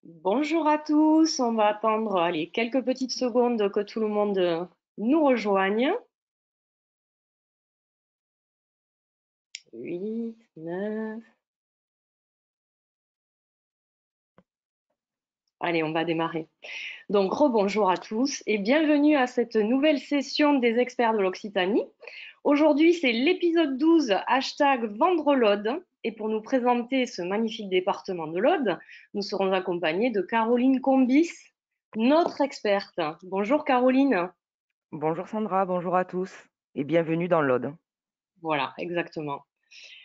Bonjour à tous, on va attendre allez, quelques petites secondes que tout le monde nous rejoigne. 8, 9. Allez, on va démarrer. Donc, rebonjour à tous et bienvenue à cette nouvelle session des experts de l'Occitanie. Aujourd'hui, c'est l'épisode 12, hashtag Vendrelode. Et pour nous présenter ce magnifique département de l'Aude, nous serons accompagnés de Caroline Combis, notre experte. Bonjour Caroline. Bonjour Sandra, bonjour à tous et bienvenue dans l'Aude. Voilà, exactement.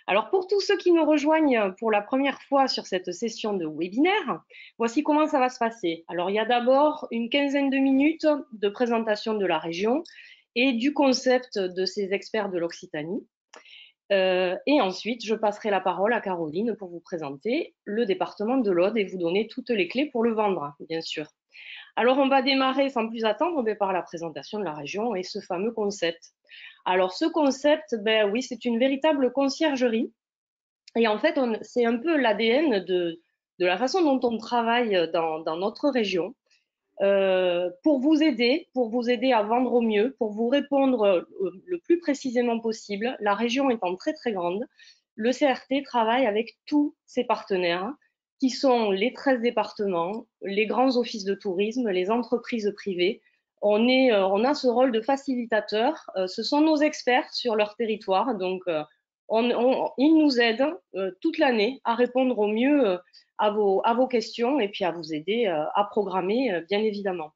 Alors pour tous ceux qui nous rejoignent pour la première fois sur cette session de webinaire, voici comment ça va se passer. Alors il y a d'abord une quinzaine de minutes de présentation de la région et du concept de ces experts de l'Occitanie. Et ensuite, je passerai la parole à Caroline pour vous présenter le département de l'Aude et vous donner toutes les clés pour le vendre, bien sûr. Alors, on va démarrer sans plus attendre par la présentation de la région et ce fameux concept. Alors, ce concept, ben oui, c'est une véritable conciergerie. Et en fait, c'est un peu l'ADN de la façon dont on travaille dans notre région pour vous aider à vendre au mieux, pour vous répondre le plus précisément possible. La région étant très très grande, le CRT travaille avec tous ses partenaires qui sont les 13 départements, les grands offices de tourisme, les entreprises privées. On a ce rôle de facilitateur. Ce sont nos experts sur leur territoire, donc ils nous aident toute l'année à répondre au mieux à vos questions et puis à vous aider à programmer, bien évidemment.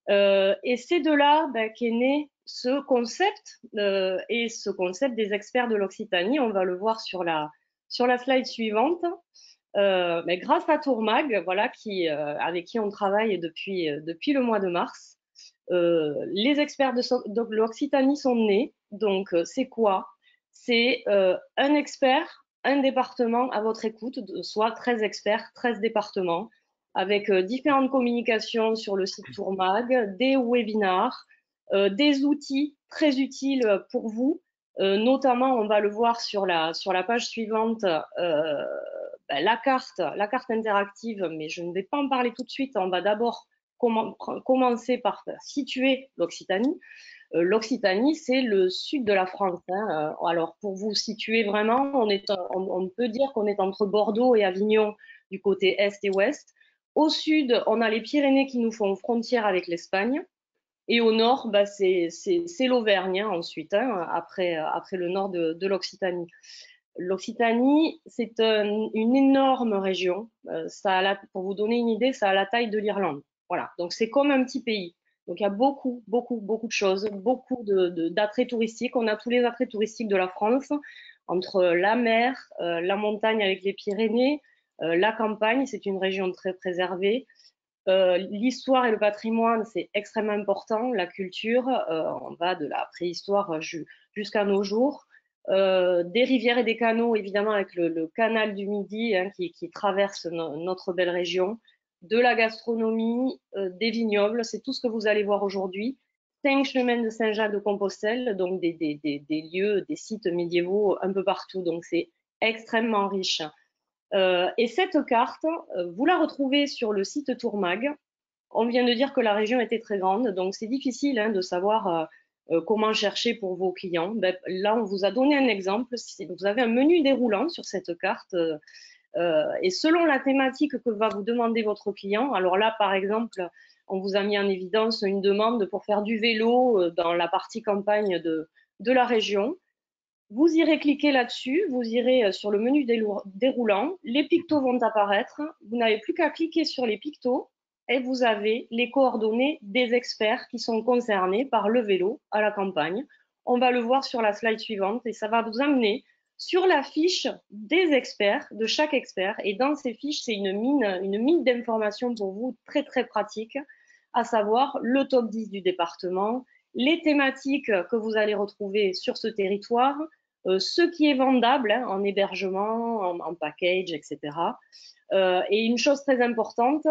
Et c'est de là qu'est né ce concept et ce concept des experts de l'Occitanie. On va le voir sur la slide suivante. Mais grâce à Tourmag, voilà, avec qui on travaille depuis le mois de mars, les experts de l'Occitanie sont nés. Donc, c'est quoi? C'est un expert, un département à votre écoute, soit 13 experts, 13 départements, avec différentes communications sur le site Tourmag, des webinars, des outils très utiles pour vous. Notamment, on va le voir sur la page suivante, la carte interactive, mais je ne vais pas en parler tout de suite. On va d'abord commencer par situer l'Occitanie. L'Occitanie, c'est le sud de la France, hein. Alors, pour vous situer vraiment, on peut dire qu'on est entre Bordeaux et Avignon du côté est et ouest. Au sud, on a les Pyrénées qui nous font frontière avec l'Espagne. Et au nord, c'est l'Auvergne ensuite, hein, après le nord de l'Occitanie. L'Occitanie, c'est une énorme région. Pour vous donner une idée, ça a la taille de l'Irlande. Voilà, donc c'est comme un petit pays. Donc il y a beaucoup, beaucoup, beaucoup de choses, beaucoup d'attraits touristiques. On a tous les attraits touristiques de la France, entre la mer, la montagne avec les Pyrénées, la campagne, c'est une région très préservée. L'histoire et le patrimoine, c'est extrêmement important. La culture, on va de la préhistoire jusqu'à nos jours. Des rivières et des canaux, évidemment, avec le canal du Midi hein, qui traverse notre belle région. De la gastronomie, des vignobles, c'est tout ce que vous allez voir aujourd'hui. 5 chemins de Saint-Jacques-de-Compostelle, donc des lieux, des sites médiévaux un peu partout. Donc c'est extrêmement riche. Et cette carte, vous la retrouvez sur le site Tourmag. On vient de dire que la région était très grande, donc c'est difficile hein, de savoir comment chercher pour vos clients. Ben, là, on vous a donné un exemple. Vous avez un menu déroulant sur cette carte. Et selon la thématique que va vous demander votre client, alors là, par exemple, on vous a mis en évidence une demande pour faire du vélo dans la partie campagne de la région. Vous irez cliquer là-dessus, vous irez sur le menu déroulant, les pictos vont apparaître, vous n'avez plus qu'à cliquer sur les pictos et vous avez les coordonnées des experts qui sont concernés par le vélo à la campagne. On va le voir sur la slide suivante et ça va vous amener sur la fiche des experts, de chaque expert. Et dans ces fiches, c'est une mine d'informations pour vous très très pratique, à savoir le top 10 du département, les thématiques que vous allez retrouver sur ce territoire, ce qui est vendable hein, en hébergement, en package, etc. Et une chose très importante,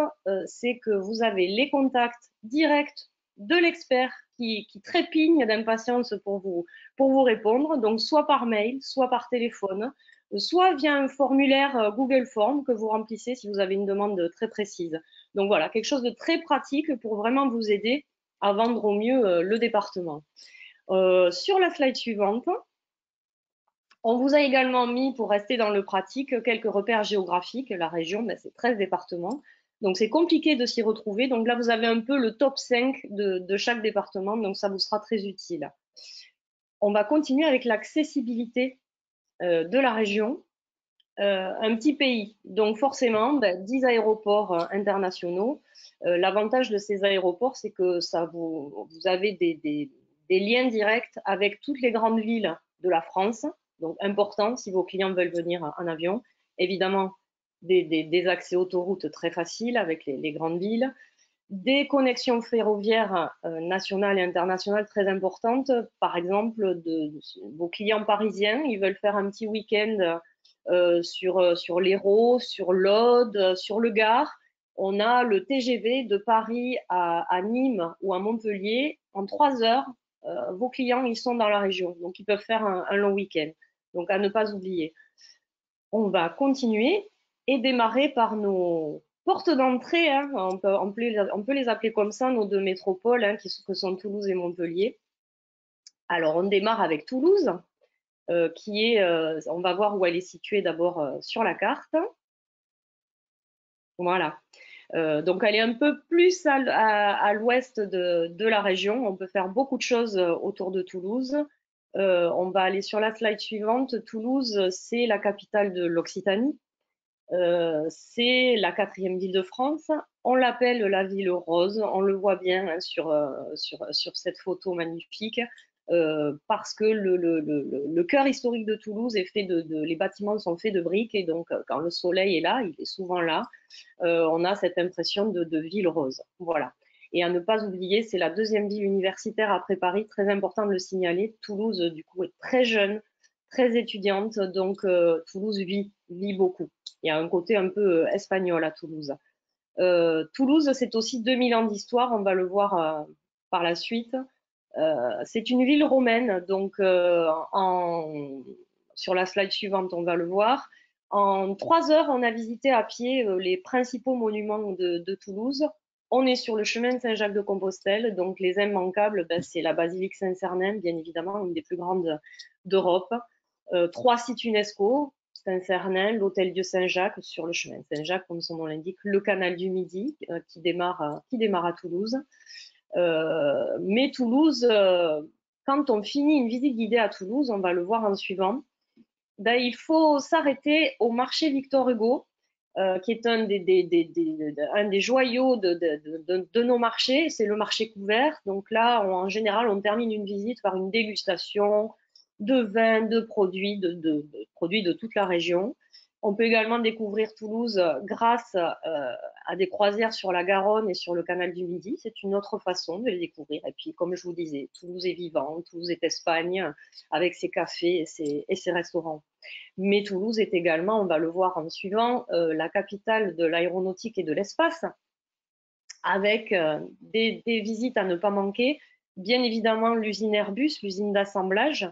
c'est que vous avez les contacts directs de l'expert qui trépigne d'impatience pour vous répondre, donc soit par mail, soit par téléphone. soit via un formulaire Google Form que vous remplissez si vous avez une demande très précise. Donc voilà, quelque chose de très pratique pour vraiment vous aider à vendre au mieux le département. Sur la slide suivante, on vous a également mis, pour rester dans le pratique, quelques repères géographiques. La région, ben, c'est 13 départements. Donc, c'est compliqué de s'y retrouver. Donc là, vous avez un peu le top 5 de chaque département. Donc, ça vous sera très utile. On va continuer avec l'accessibilité de la région. Un petit pays. Donc, forcément, ben, 10 aéroports internationaux. L'avantage de ces aéroports, c'est que vous avez des liens directs avec toutes les grandes villes de la France. Donc, important si vos clients veulent venir en avion. Évidemment, des accès autoroutes très faciles avec les grandes villes. Des connexions ferroviaires nationales et internationales très importantes. Par exemple, vos clients parisiens, ils veulent faire un petit week-end sur l'Hérault, sur l'Aude, sur le Gard. On a le TGV de Paris à Nîmes ou à Montpellier. En 3 heures, vos clients, ils sont dans la région. Donc, ils peuvent faire un long week-end. Donc, à ne pas oublier. On va continuer et démarrer par nos portes d'entrée. Hein. On peut les appeler comme ça, nos deux métropoles, hein, que sont Toulouse et Montpellier. Alors, on démarre avec Toulouse, on va voir où elle est située d'abord sur la carte. Voilà. Donc, elle est un peu plus à l'ouest de la région. On peut faire beaucoup de choses autour de Toulouse. On va aller sur la slide suivante. Toulouse, c'est la capitale de l'Occitanie. C'est la 4e ville de France. On l'appelle la ville rose. On le voit bien hein, sur cette photo magnifique. Parce que le cœur historique de Toulouse est fait les bâtiments sont faits de briques et donc quand le soleil est là, il est souvent là, on a cette impression de ville rose. Voilà. Et à ne pas oublier, c'est la 2e ville universitaire après Paris, très important de le signaler. Toulouse, du coup, est très jeune, très étudiante, donc Toulouse vit beaucoup. Il y a un côté un peu espagnol à Toulouse. Toulouse, c'est aussi 2000 ans d'histoire, on va le voir par la suite. C'est une ville romaine, donc sur la slide suivante, on va le voir. En 3 heures, on a visité à pied les principaux monuments de Toulouse. On est sur le chemin de Saint-Jacques-de-Compostelle, donc les immanquables, ben, c'est la basilique Saint-Cernin, bien évidemment, une des plus grandes d'Europe. 3 sites UNESCO, Saint-Cernin, l'hôtel Dieu Saint-Jacques sur le chemin de Saint-Jacques, comme son nom l'indique, le canal du Midi qui démarre à Toulouse. Mais Toulouse, quand on finit une visite guidée à Toulouse, on va le voir en suivant, ben, il faut s'arrêter au marché Victor Hugo, qui est un des joyaux de nos marchés. C'est le marché couvert. Donc là, en général, on termine une visite par une dégustation de vins, de produits, de produits de toute la région. On peut également découvrir Toulouse grâce à des croisières sur la Garonne et sur le canal du Midi. C'est une autre façon de les découvrir. Et puis, comme je vous disais, Toulouse est vivant, Toulouse est Espagne, avec ses cafés et ses restaurants. Mais Toulouse est également, on va le voir en suivant, la capitale de l'aéronautique et de l'espace, avec des visites à ne pas manquer. Bien évidemment, l'usine Airbus, l'usine d'assemblage,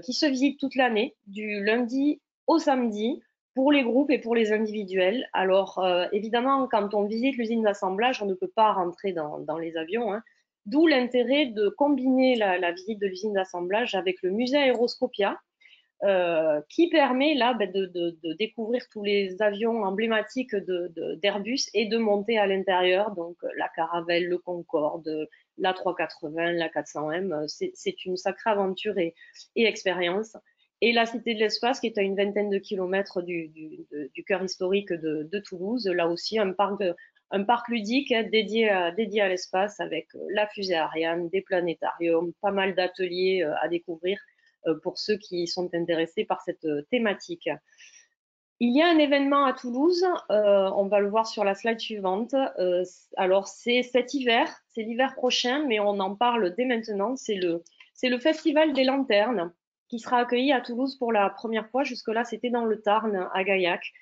qui se visite toute l'année, du lundi au samedi, pour les groupes et pour les individuels. Alors, évidemment, quand on visite l'usine d'assemblage, on ne peut pas rentrer dans les avions, hein. D'où l'intérêt de combiner la visite de l'usine d'assemblage avec le musée Aéroscopia, qui permet là de découvrir tous les avions emblématiques d'Airbus et de monter à l'intérieur, donc la Caravelle, le Concorde, la 380, la 400M. C'est une sacrée aventure et expérience. Et la Cité de l'Espace, qui est à une vingtaine de kilomètres du cœur historique de Toulouse, là aussi un parc ludique dédié à l'espace avec la fusée Ariane, des planétariums, pas mal d'ateliers à découvrir pour ceux qui sont intéressés par cette thématique. Il y a un événement à Toulouse, on va le voir sur la slide suivante. Alors c'est cet hiver, c'est l'hiver prochain, mais on en parle dès maintenant. C'est le Festival des Lanternes qui sera accueilli à Toulouse pour la première fois. Jusque-là, c'était dans le Tarn, à Gaillac.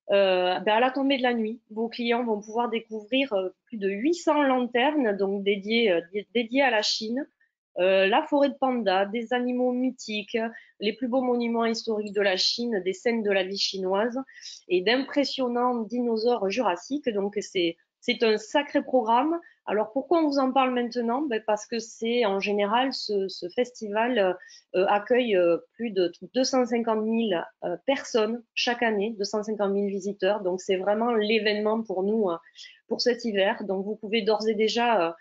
À la tombée de la nuit, vos clients vont pouvoir découvrir plus de 800 lanternes, donc dédiées à la Chine, la forêt de pandas, des animaux mythiques, les plus beaux monuments historiques de la Chine, des scènes de la vie chinoise et d'impressionnants dinosaures jurassiques. Donc c'est un sacré programme. Alors pourquoi on vous en parle maintenant? Parce que c'est en général ce festival accueille plus de 250 000 personnes chaque année, 250 000 visiteurs. Donc c'est vraiment l'événement pour nous pour cet hiver. Donc vous pouvez d'ores et déjà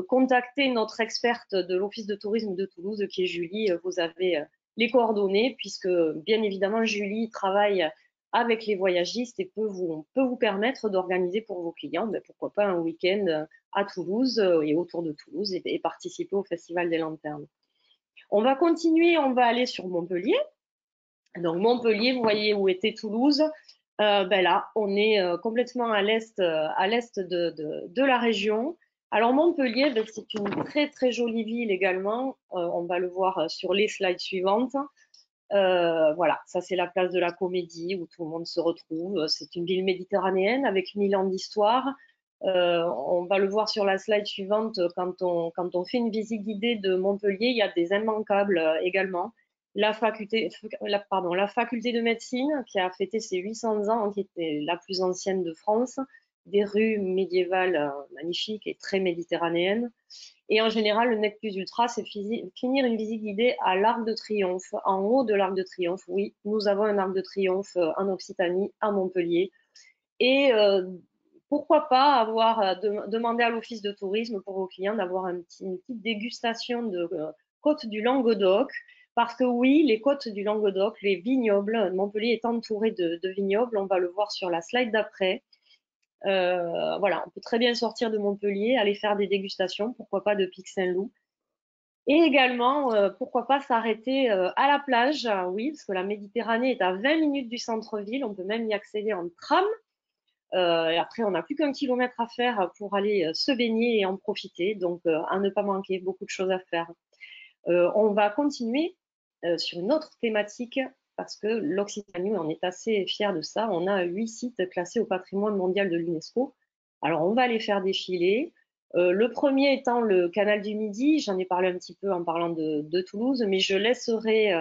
contacter notre experte de l'Office de tourisme de Toulouse, qui est Julie. Vous avez les coordonnées, puisque bien évidemment, Julie travaille avec les voyagistes et peut vous permettre d'organiser pour vos clients, pourquoi pas un week-end à Toulouse et autour de Toulouse et participer au Festival des Lanternes. On va continuer, on va aller sur Montpellier. Donc Montpellier, vous voyez où était Toulouse. Là, on est complètement à l'est de la région. Alors Montpellier, c'est une très très jolie ville également. On va le voir sur les slides suivantes. Voilà, ça c'est la place de la Comédie où tout le monde se retrouve. C'est une ville méditerranéenne avec 1000 ans d'histoire. On va le voir sur la slide suivante. Quand on fait une visite guidée de Montpellier, il y a des immanquables également. La faculté de médecine qui a fêté ses 800 ans, qui était la plus ancienne de France, des rues médiévales magnifiques et très méditerranéennes. Et en général, le nec plus ultra, c'est finir une visite guidée à l'Arc de Triomphe, en haut de l'Arc de Triomphe. Oui, nous avons un Arc de Triomphe en Occitanie, à Montpellier. Et pourquoi pas avoir demandé à l'Office de tourisme pour vos clients d'avoir une petite dégustation de côte du Languedoc. Parce que oui, les côtes du Languedoc, les vignobles, Montpellier est entouré de vignobles, on va le voir sur la slide d'après. Voilà, on peut très bien sortir de Montpellier, aller faire des dégustations, pourquoi pas de Pic Saint-Loup. Et également, pourquoi pas s'arrêter à la plage, oui, parce que la Méditerranée est à 20 minutes du centre-ville, on peut même y accéder en tram. Et après, on n'a plus qu'un kilomètre à faire pour aller se baigner et en profiter, donc à ne pas manquer, beaucoup de choses à faire. On va continuer sur une autre thématique parce que l'Occitanie, on est assez fiers de ça. On a 8 sites classés au patrimoine mondial de l'UNESCO. Alors, on va les faire défiler. Le premier étant le canal du Midi. J'en ai parlé un petit peu en parlant de Toulouse, mais je laisserai.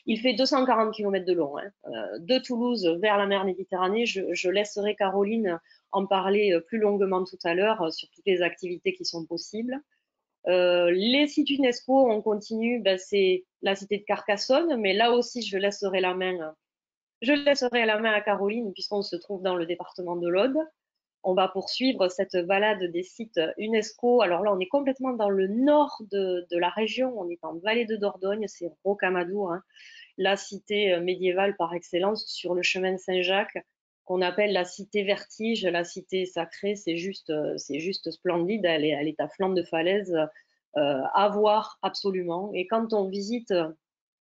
Il fait 240 km de long, hein, de Toulouse vers la mer Méditerranée. Je laisserai Caroline en parler plus longuement tout à l'heure sur toutes les activités qui sont possibles. Les sites UNESCO, on continue, c'est la cité de Carcassonne, mais là aussi, je laisserai la main à Caroline puisqu'on se trouve dans le département de l'Aude. On va poursuivre cette balade des sites UNESCO. Alors là, on est complètement dans le nord de la région, on est en vallée de Dordogne, c'est Rocamadour, hein, la cité médiévale par excellence sur le chemin de Saint-Jacques, qu'on appelle la cité vertige, la cité sacrée. C'est juste splendide. Elle est à flanc de falaise, à voir absolument. Et quand on visite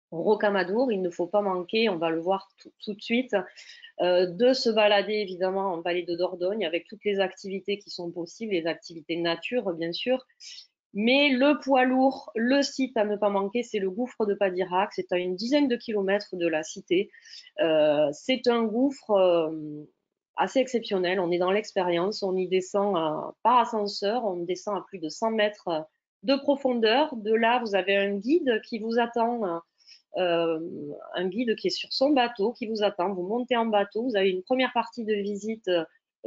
Rocamadour, il ne faut pas manquer, on va le voir tout de suite, de se balader évidemment en vallée de Dordogne avec toutes les activités qui sont possibles, les activités nature bien sûr. Mais le poids lourd, le site à ne pas manquer, c'est le gouffre de Padirac. C'est à une dizaine de kilomètres de la cité. C'est un gouffre assez exceptionnel. On est dans l'expérience. On y descend par ascenseur. On descend à plus de 100 mètres de profondeur. De là, vous avez un guide qui vous attend. Un guide qui est sur son bateau, qui vous attend. Vous montez en bateau. Vous avez une première partie de visite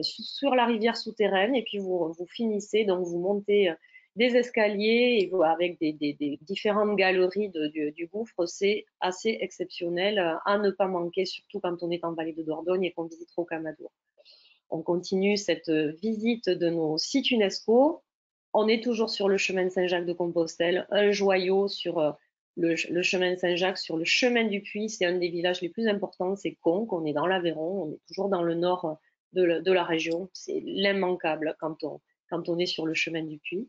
sur la rivière souterraine. Et puis, vous finissez. Donc, vous montez des escaliers et avec des différentes galeries du gouffre. C'est assez exceptionnel à ne pas manquer, surtout quand on est en vallée de Dordogne et qu'on visite Rocamadour. On continue cette visite de nos sites UNESCO. On est toujours sur le chemin de Saint-Jacques de Compostelle, un joyau sur le chemin de Saint-Jacques, sur le chemin du Puy. C'est un des villages les plus importants, c'est Conques. On est dans l'Aveyron, on est toujours dans le nord de la région. C'est l'immanquable quand on est sur le chemin du Puy.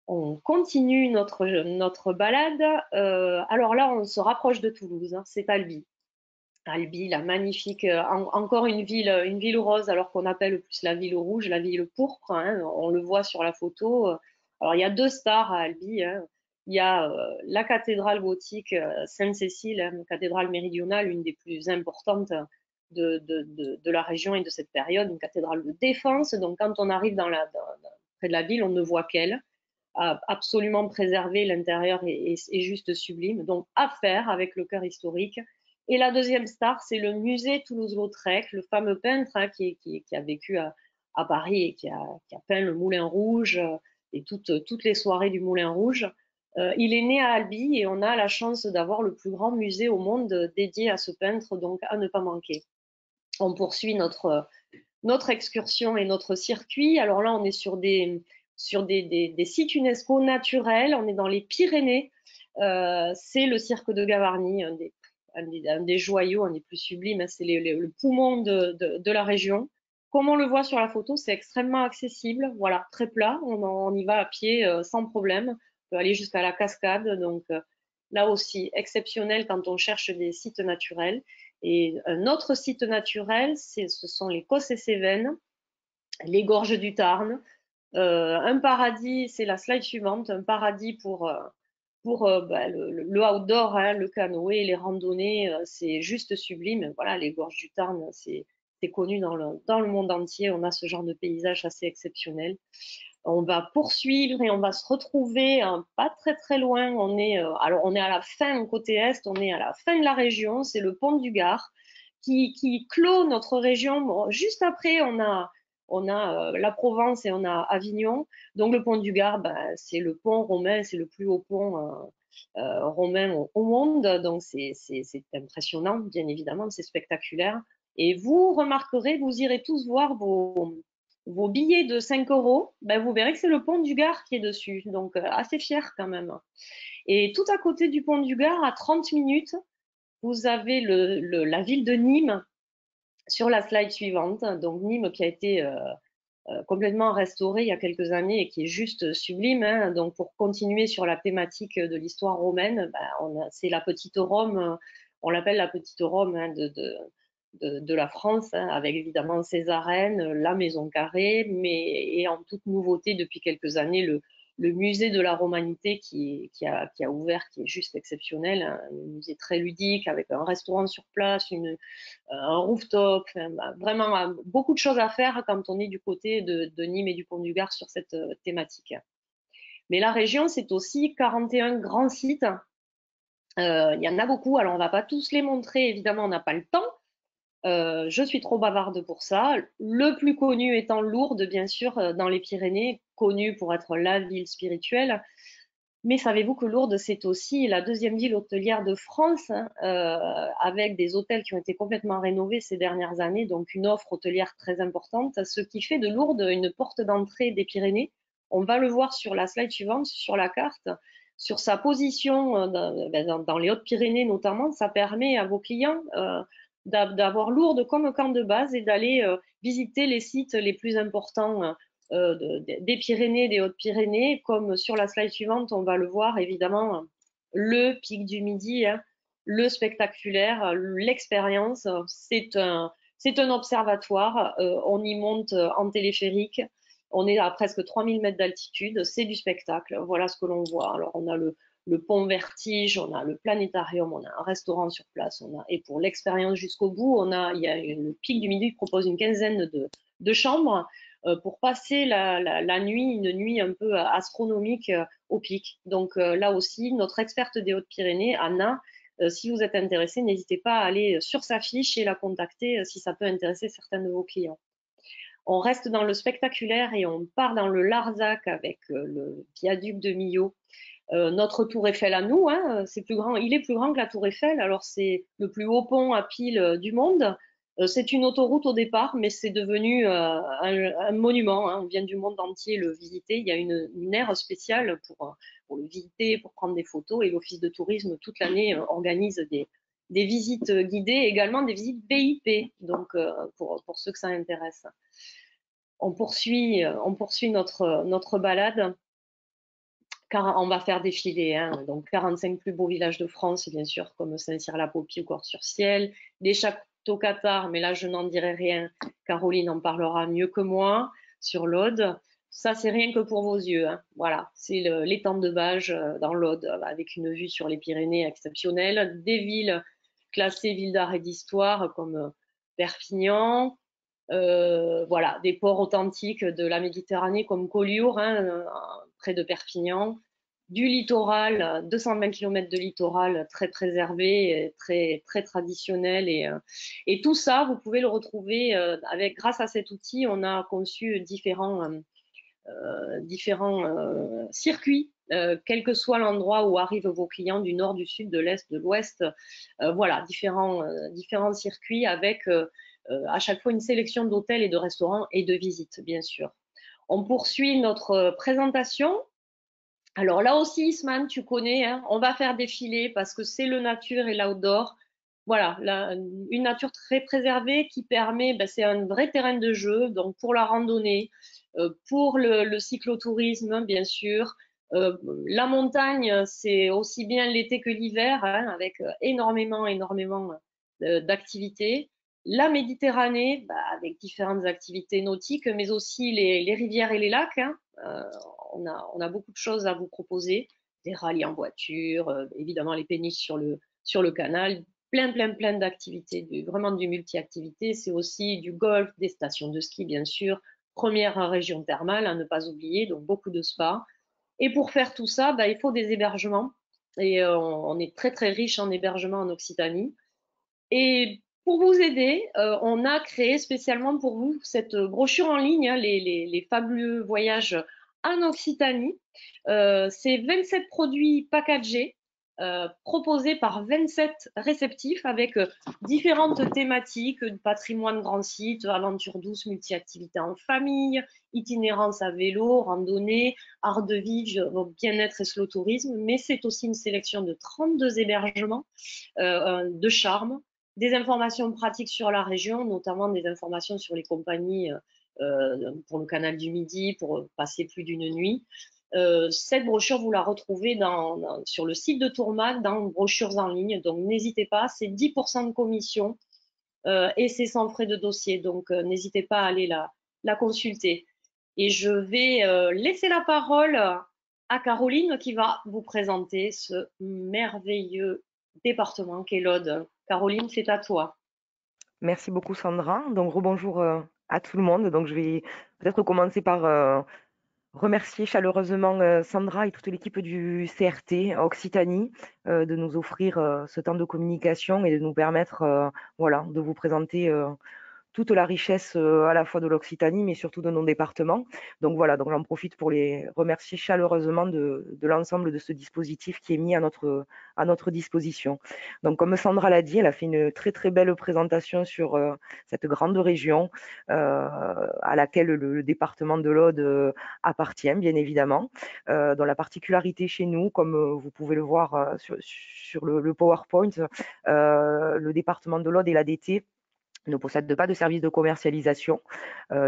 On continue notre balade. Alors là, on se rapproche de Toulouse, hein, c'est Albi. Albi, la magnifique, encore une ville rose, alors qu'on appelle plus la ville rouge, la ville pourpre, hein, on le voit sur la photo. Alors il y a deux stars à Albi, hein. Il y a la cathédrale gothique Sainte-Cécile, hein, cathédrale méridionale, une des plus importantes de la région et de cette période, une cathédrale de défense. Donc quand on arrive près de la ville, on ne voit qu'elle. absolument préservé, l'intérieur est juste sublime. Donc à faire avec le cœur historique. Et la deuxième star, c'est le musée Toulouse-Lautrec, le fameux peintre qui a vécu à Paris et qui a peint le Moulin Rouge et toutes les soirées du Moulin Rouge. Il est né à Albi et on a la chance d'avoir le plus grand musée au monde dédié à ce peintre, donc à ne pas manquer. On poursuit notre excursion et notre circuit. Alors là, on est sur des sites UNESCO naturels. On est dans les Pyrénées. C'est le cirque de Gavarnie, un des joyaux, un des plus sublimes. C'est le poumon de la région. Comme on le voit sur la photo, c'est extrêmement accessible. Voilà, très plat. On y va à pied sans problème. On peut aller jusqu'à la cascade. Donc là aussi, exceptionnel quand on cherche des sites naturels. Et un autre site naturel, ce sont les Causses et Cévennes, les gorges du Tarn. Un paradis, c'est la slide suivante, un paradis pour le outdoor, hein, le canoë, les randonnées, c'est juste sublime. Voilà, les gorges du Tarn, c'est connu dans le monde entier. On a ce genre de paysage assez exceptionnel. On va poursuivre et on va se retrouver pas très très loin. Alors on est à la fin côté est, on est à la fin de la région. C'est le pont du Gard qui clôt notre région. Bon, juste après, on a la Provence et on a Avignon. Donc le pont du Gard, ben, c'est le pont romain, c'est le plus haut pont romain au monde. Donc c'est impressionnant, bien évidemment, c'est spectaculaire. Et vous remarquerez, vous irez tous voir vos billets de 5 euros, ben vous verrez que c'est le pont du Gard qui est dessus. Donc, assez fier quand même. Et tout à côté du pont du Gard, à 30 minutes, vous avez la ville de Nîmes sur la slide suivante. Donc, Nîmes qui a été complètement restaurée il y a quelques années et qui est juste sublime. Hein. Donc, pour continuer sur la thématique de l'histoire romaine, ben, c'est la petite Rome, on l'appelle la petite Rome hein, de la France, hein, avec évidemment ses arènes, la maison carrée, et en toute nouveauté depuis quelques années, le musée de la Romanité qui a ouvert, qui est juste exceptionnel, hein, un musée très ludique avec un restaurant sur place, un rooftop, vraiment beaucoup de choses à faire quand on est du côté de Nîmes et du Pont du Gard sur cette thématique. Mais la région, c'est aussi 41 grands sites. Il y en a beaucoup, alors on ne va pas tous les montrer, évidemment, on n'a pas le temps. Je suis trop bavarde pour ça. Le plus connu étant Lourdes, bien sûr, dans les Pyrénées, connu pour être la ville spirituelle. Mais savez-vous que Lourdes, c'est aussi la deuxième ville hôtelière de France, hein, avec des hôtels qui ont été complètement rénovés ces dernières années, donc une offre hôtelière très importante, ce qui fait de Lourdes une porte d'entrée des Pyrénées. On va le voir sur la slide suivante, sur la carte. Sur sa position dans les Hautes-Pyrénées notamment, ça permet à vos clients d'avoir Lourdes comme camp de base et d'aller visiter les sites les plus importants des Pyrénées, des Hautes-Pyrénées, comme sur la slide suivante, on va le voir évidemment, le pic du Midi, hein, le spectaculaire, l'expérience, c'est un observatoire, on y monte en téléphérique, on est à presque 3000 mètres d'altitude, c'est du spectacle, voilà ce que l'on voit. Alors on a le pont Vertige, on a le planétarium, on a un restaurant sur place, et pour l'expérience jusqu'au bout, il y a le pic du Midi qui propose une quinzaine de chambres pour passer la nuit, une nuit un peu astronomique au pic. Donc là aussi, notre experte des Hautes-Pyrénées, Anna, si vous êtes intéressé, n'hésitez pas à aller sur sa fiche et la contacter si ça peut intéresser certains de vos clients. On reste dans le spectaculaire et on part dans le Larzac avec le viaduc de Millau. Notre tour Eiffel à nous, hein, il est plus grand que la tour Eiffel. Alors c'est le plus haut pont à piles du monde. C'est une autoroute au départ, mais c'est devenu un monument. Hein. On vient du monde entier le visiter. Il y a une aire spéciale pour le visiter, pour prendre des photos. Et l'Office de tourisme, toute l'année, organise des visites guidées, également des visites VIP, donc pour ceux que ça intéresse. On poursuit notre balade car on va faire défiler, hein, donc 45 plus beaux villages de France, bien sûr, comme Saint-Cyr-la-Popie ou Corps-sur-Ciel, des châteaux cathares, mais là je n'en dirai rien, Caroline en parlera mieux que moi, sur l'Aude. Ça, c'est rien que pour vos yeux. Hein. Voilà, c'est l'étang de Bages dans l'Aude, avec une vue sur les Pyrénées exceptionnelle, des villes classées villes d'art et d'histoire comme Perpignan, voilà, des ports authentiques de la Méditerranée comme Collioure, hein, près de Perpignan, du littoral, 220 km de littoral très préservé, très, très traditionnel. Et tout ça, vous pouvez le retrouver grâce à cet outil, on a conçu différents circuits, quel que soit l'endroit où arrivent vos clients du nord, du sud, de l'est, de l'ouest. Voilà, différents circuits avec à chaque fois une sélection d'hôtels et de restaurants et de visites, bien sûr. On poursuit notre présentation. Alors là aussi, Isman, tu connais, hein, on va faire défiler parce que c'est le nature et l'outdoor. Voilà, une nature très préservée qui permet, ben, c'est un vrai terrain de jeu, donc pour la randonnée, pour le cyclotourisme, bien sûr. La montagne, c'est aussi bien l'été que l'hiver, hein, avec énormément d'activités. La Méditerranée, bah, avec différentes activités nautiques, mais aussi les rivières et les lacs, hein. On a beaucoup de choses à vous proposer, des rallyes en voiture, évidemment les péniches sur le canal, plein d'activités, vraiment du multi-activité. C'est aussi du golf, des stations de ski, bien sûr, première région thermale à ne pas oublier, donc beaucoup de spas. Et pour faire tout ça, bah, il faut des hébergements. Et on est très riche en hébergements en Occitanie. Et pour vous aider, on a créé spécialement pour vous cette brochure en ligne, hein, les fabuleux voyages en Occitanie. C'est 27 produits packagés proposés par 27 réceptifs avec différentes thématiques, patrimoine grand site, aventure douce, multi-activités en famille, itinérance à vélo, randonnée, art de vivre, bien-être et slow tourisme. Mais c'est aussi une sélection de 32 hébergements de charme, des informations pratiques sur la région, notamment des informations sur les compagnies pour le canal du Midi, pour passer plus d'une nuit. Cette brochure, vous la retrouvez sur le site de Tourmac, dans brochures en ligne. Donc, n'hésitez pas, c'est 10% de commission et c'est sans frais de dossier. Donc, n'hésitez pas à aller la consulter. Et je vais laisser la parole à Caroline qui va vous présenter ce merveilleux département qu'est l'Aude. Caroline, c'est à toi. Merci beaucoup Sandra. Donc rebonjour à tout le monde. Donc je vais peut-être commencer par remercier chaleureusement Sandra et toute l'équipe du CRT Occitanie de nous offrir ce temps de communication et de nous permettre voilà, de vous présenter toute la richesse à la fois de l'Occitanie, mais surtout de nos départements. Donc voilà, donc j'en profite pour les remercier chaleureusement de l'ensemble de ce dispositif qui est mis à notre disposition. Donc comme Sandra l'a dit, elle a fait une très belle présentation sur cette grande région à laquelle le département de l'Aude appartient, bien évidemment. Dont la particularité chez nous, comme vous pouvez le voir sur le PowerPoint, le département de l'Aude et l'ADT ne possède pas de service de commercialisation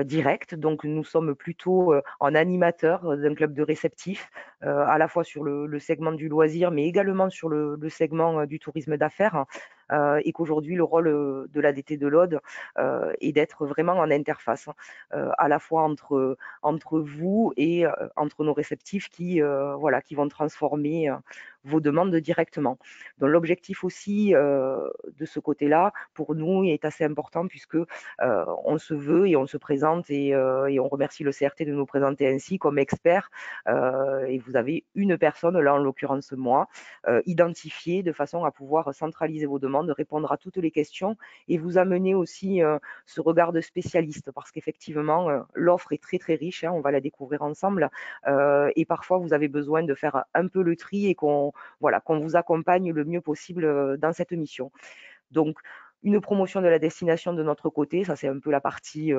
direct. Donc, nous sommes plutôt en animateur d'un club de réceptifs, à la fois sur le segment du loisir, mais également sur le segment du tourisme d'affaires. Et qu'aujourd'hui, le rôle de l'ADT de l'Aude est d'être vraiment en interface, à la fois entre vous et entre nos réceptifs voilà, qui vont transformer vos demandes directement. Donc, l'objectif aussi de ce côté-là, pour nous, est assez important puisque on se veut et on se présente et on remercie le CRT de nous présenter ainsi comme expert. Et vous avez une personne, là en l'occurrence moi, identifiée de façon à pouvoir centraliser vos demandes, répondre à toutes les questions et vous amener aussi ce regard de spécialiste parce qu'effectivement, l'offre est très riche, hein, on va la découvrir ensemble. Et parfois, vous avez besoin de faire un peu le tri et qu'on vous accompagne le mieux possible dans cette mission. Donc, une promotion de la destination de notre côté, ça c'est un peu la partie,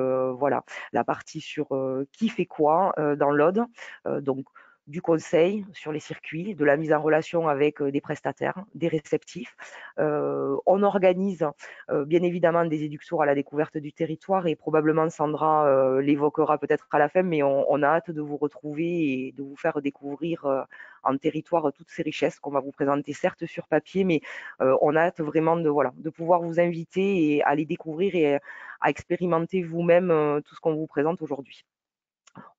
la partie sur qui fait quoi dans l'Aude. Donc, du conseil sur les circuits, de la mise en relation avec des prestataires, des réceptifs. On organise bien évidemment des éductours à la découverte du territoire et probablement Sandra l'évoquera peut-être à la fin, mais on a hâte de vous retrouver et de vous faire découvrir en territoire toutes ces richesses qu'on va vous présenter certes sur papier, mais on a hâte vraiment de pouvoir vous inviter et à les découvrir et à expérimenter vous-même tout ce qu'on vous présente aujourd'hui.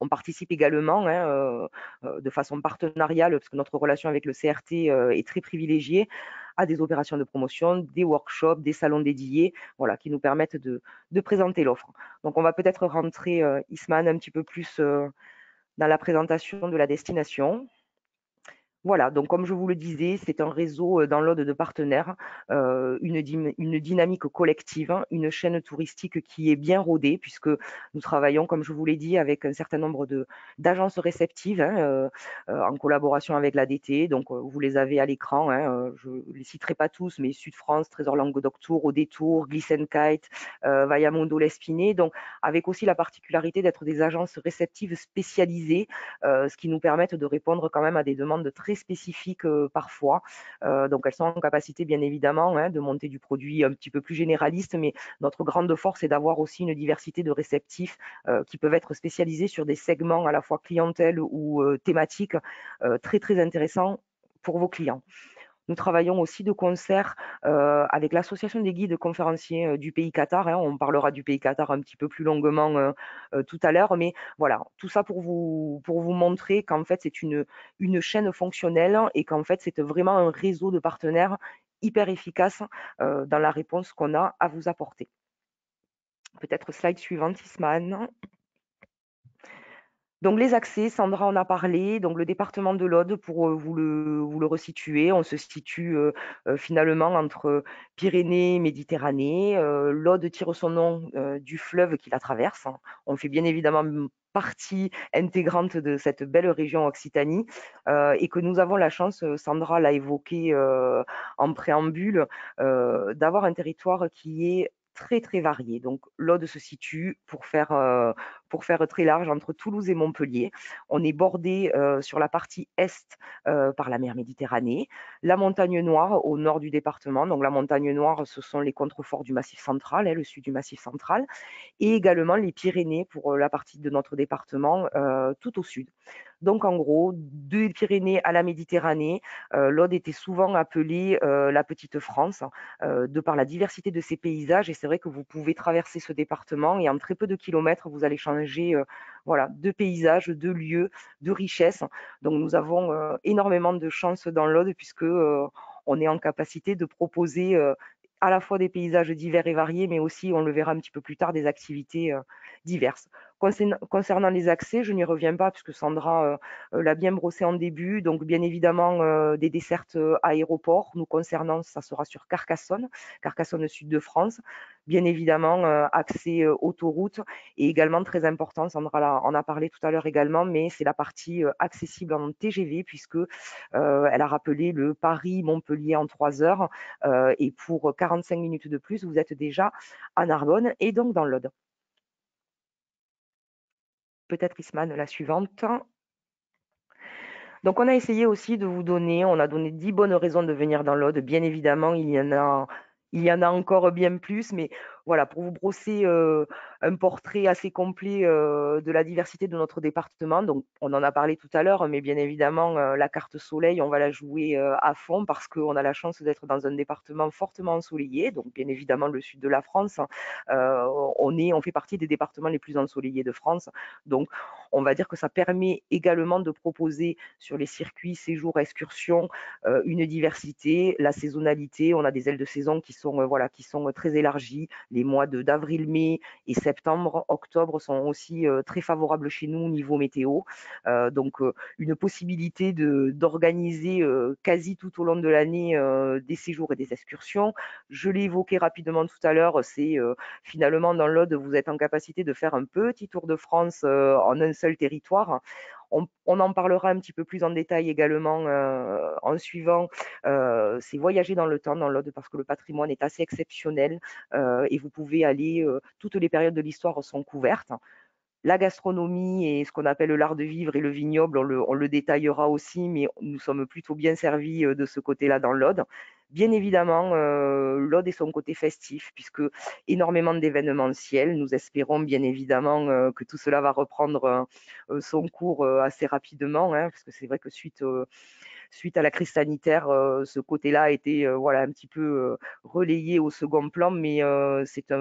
On participe également de façon partenariale, parce que notre relation avec le CRT est très privilégiée, à des opérations de promotion, des workshops, des salons dédiés, voilà, qui nous permettent de présenter l'offre. Donc on va peut-être rentrer, Isman, un petit peu plus dans la présentation de la destination. Voilà, donc comme je vous le disais, c'est un réseau dans l'Aude de partenaires, une dynamique collective, hein, une chaîne touristique qui est bien rodée, puisque nous travaillons, comme je vous l'ai dit, avec un certain nombre d'agences réceptives, hein, en collaboration avec l'ADT. Donc, vous les avez à l'écran, hein, je ne les citerai pas tous, mais Sud France, Trésor Languedoc Tour, Au Détour, Gliss Kite, Vallamondo Lespine. Donc, avec aussi la particularité d'être des agences réceptives spécialisées, ce qui nous permet de répondre quand même à des demandes très spécifiques parfois. Donc elles sont en capacité bien évidemment, hein, de monter du produit un petit peu plus généraliste, mais notre grande force est d'avoir aussi une diversité de réceptifs qui peuvent être spécialisés sur des segments à la fois clientèle ou thématiques très très intéressants pour vos clients. Nous travaillons aussi de concert avec l'association des guides conférenciers du pays Qatar, hein. On parlera du pays Qatar un petit peu plus longuement tout à l'heure, mais voilà, tout ça pour vous montrer qu'en fait c'est une chaîne fonctionnelle et qu'en fait c'est vraiment un réseau de partenaires hyper efficace dans la réponse qu'on a à vous apporter. Peut-être slide suivante, Isman. Donc les accès, Sandra en a parlé. Donc le département de l'Aude, pour vous le resituer, on se situe finalement entre Pyrénées et Méditerranée. L'Aude tire son nom du fleuve qui la traverse. On fait bien évidemment partie intégrante de cette belle région Occitanie et que nous avons la chance, Sandra l'a évoqué en préambule, d'avoir un territoire qui est très très varié. Donc l'Aude se situe, pour faire très large, entre Toulouse et Montpellier. On est bordé sur la partie est par la mer Méditerranée, la montagne Noire au nord du département. Donc la montagne Noire, ce sont les contreforts du Massif central, hein, le sud du Massif central, et également les Pyrénées pour la partie de notre département tout au sud. Donc en gros, des Pyrénées à la Méditerranée, l'Aude était souvent appelée la Petite France, de par la diversité de ses paysages. Et c'est vrai que vous pouvez traverser ce département et en très peu de kilomètres, vous allez changer voilà, de paysages, de lieux, de richesses. Donc nous avons énormément de chance dans l'Aude puisque on est en capacité de proposer à la fois des paysages divers et variés, mais aussi, on le verra un petit peu plus tard, des activités diverses. Concernant les accès, je n'y reviens pas puisque Sandra l'a bien brossé en début. Donc, bien évidemment, des dessertes aéroports. Nous concernant, ça sera sur Carcassonne, Carcassonne sud de France. Bien évidemment, accès autoroute et également très important, Sandra en a parlé tout à l'heure également, mais c'est la partie accessible en TGV puisque elle a rappelé le Paris-Montpellier en 3 heures et pour 45 minutes de plus, vous êtes déjà à Narbonne et donc dans l'Aude. Peut-être Isman, la suivante. Donc on a essayé aussi de vous donner, on a donné 10 bonnes raisons de venir dans l'Aude. Bien évidemment, il y en a encore bien plus, mais voilà, pour vous brosser un portrait assez complet de la diversité de notre département. Donc on en a parlé tout à l'heure, mais bien évidemment, la carte soleil, on va la jouer à fond parce qu'on a la chance d'être dans un département fortement ensoleillé. Donc bien évidemment, le sud de la France, on fait partie des départements les plus ensoleillés de France. Donc on va dire que ça permet également de proposer sur les circuits séjours, excursions, une diversité, la saisonnalité. On a des ailes de saison qui sont, voilà, qui sont très élargies. Les mois d'avril, mai et septembre, octobre sont aussi très favorables chez nous au niveau météo. Donc, une possibilité d'organiser quasi tout au long de l'année des séjours et des excursions. Je l'ai évoqué rapidement tout à l'heure, c'est finalement dans l'Aude, vous êtes en capacité de faire un petit tour de France en un seul territoire. On en parlera un petit peu plus en détail également en suivant. C'est voyager dans le temps dans l'Aude parce que le patrimoine est assez exceptionnel et vous pouvez aller, toutes les périodes de l'histoire sont couvertes. La gastronomie et ce qu'on appelle l'art de vivre et le vignoble, on le détaillera aussi, mais nous sommes plutôt bien servis de ce côté-là dans l'Aude. Bien évidemment, l'Aude et son côté festif, puisque énormément d'événementiels. Nous espérons bien évidemment que tout cela va reprendre son cours assez rapidement, hein, parce que c'est vrai que suite à la crise sanitaire, ce côté-là a été voilà, un petit peu relayé au second plan, mais c'est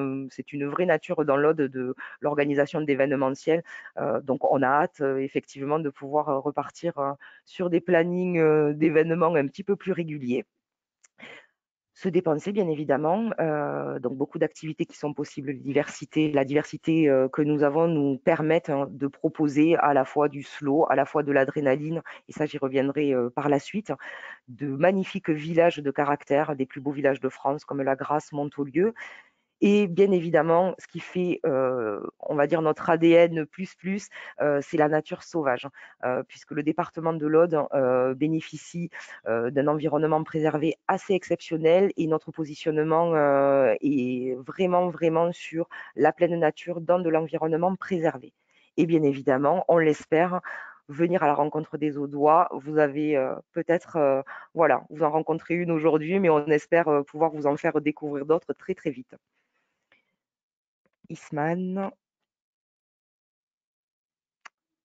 une vraie nature dans l'Aude de l'organisation d'événementiels. Donc on a hâte effectivement de pouvoir repartir sur des plannings d'événements un petit peu plus réguliers. Se dépenser, bien évidemment, donc beaucoup d'activités qui sont possibles, la diversité, que nous avons nous permettent, hein, de proposer à la fois du slow, à la fois de l'adrénaline et ça j'y reviendrai, par la suite, de magnifiques villages de caractère, des plus beaux villages de France comme la Grasse, Montaulieu et bien évidemment, ce qui fait, on va dire notre ADN plus, c'est la nature sauvage, puisque le département de l'Aude, bénéficie, d'un environnement préservé assez exceptionnel et notre positionnement, est vraiment sur la pleine nature dans de l'environnement préservé et bien évidemment, on l'espère, venir à la rencontre des Audois. Vous avez, peut-être, voilà, vous en rencontrez une aujourd'hui, mais on espère, pouvoir vous en faire découvrir d'autres très vite. Isman.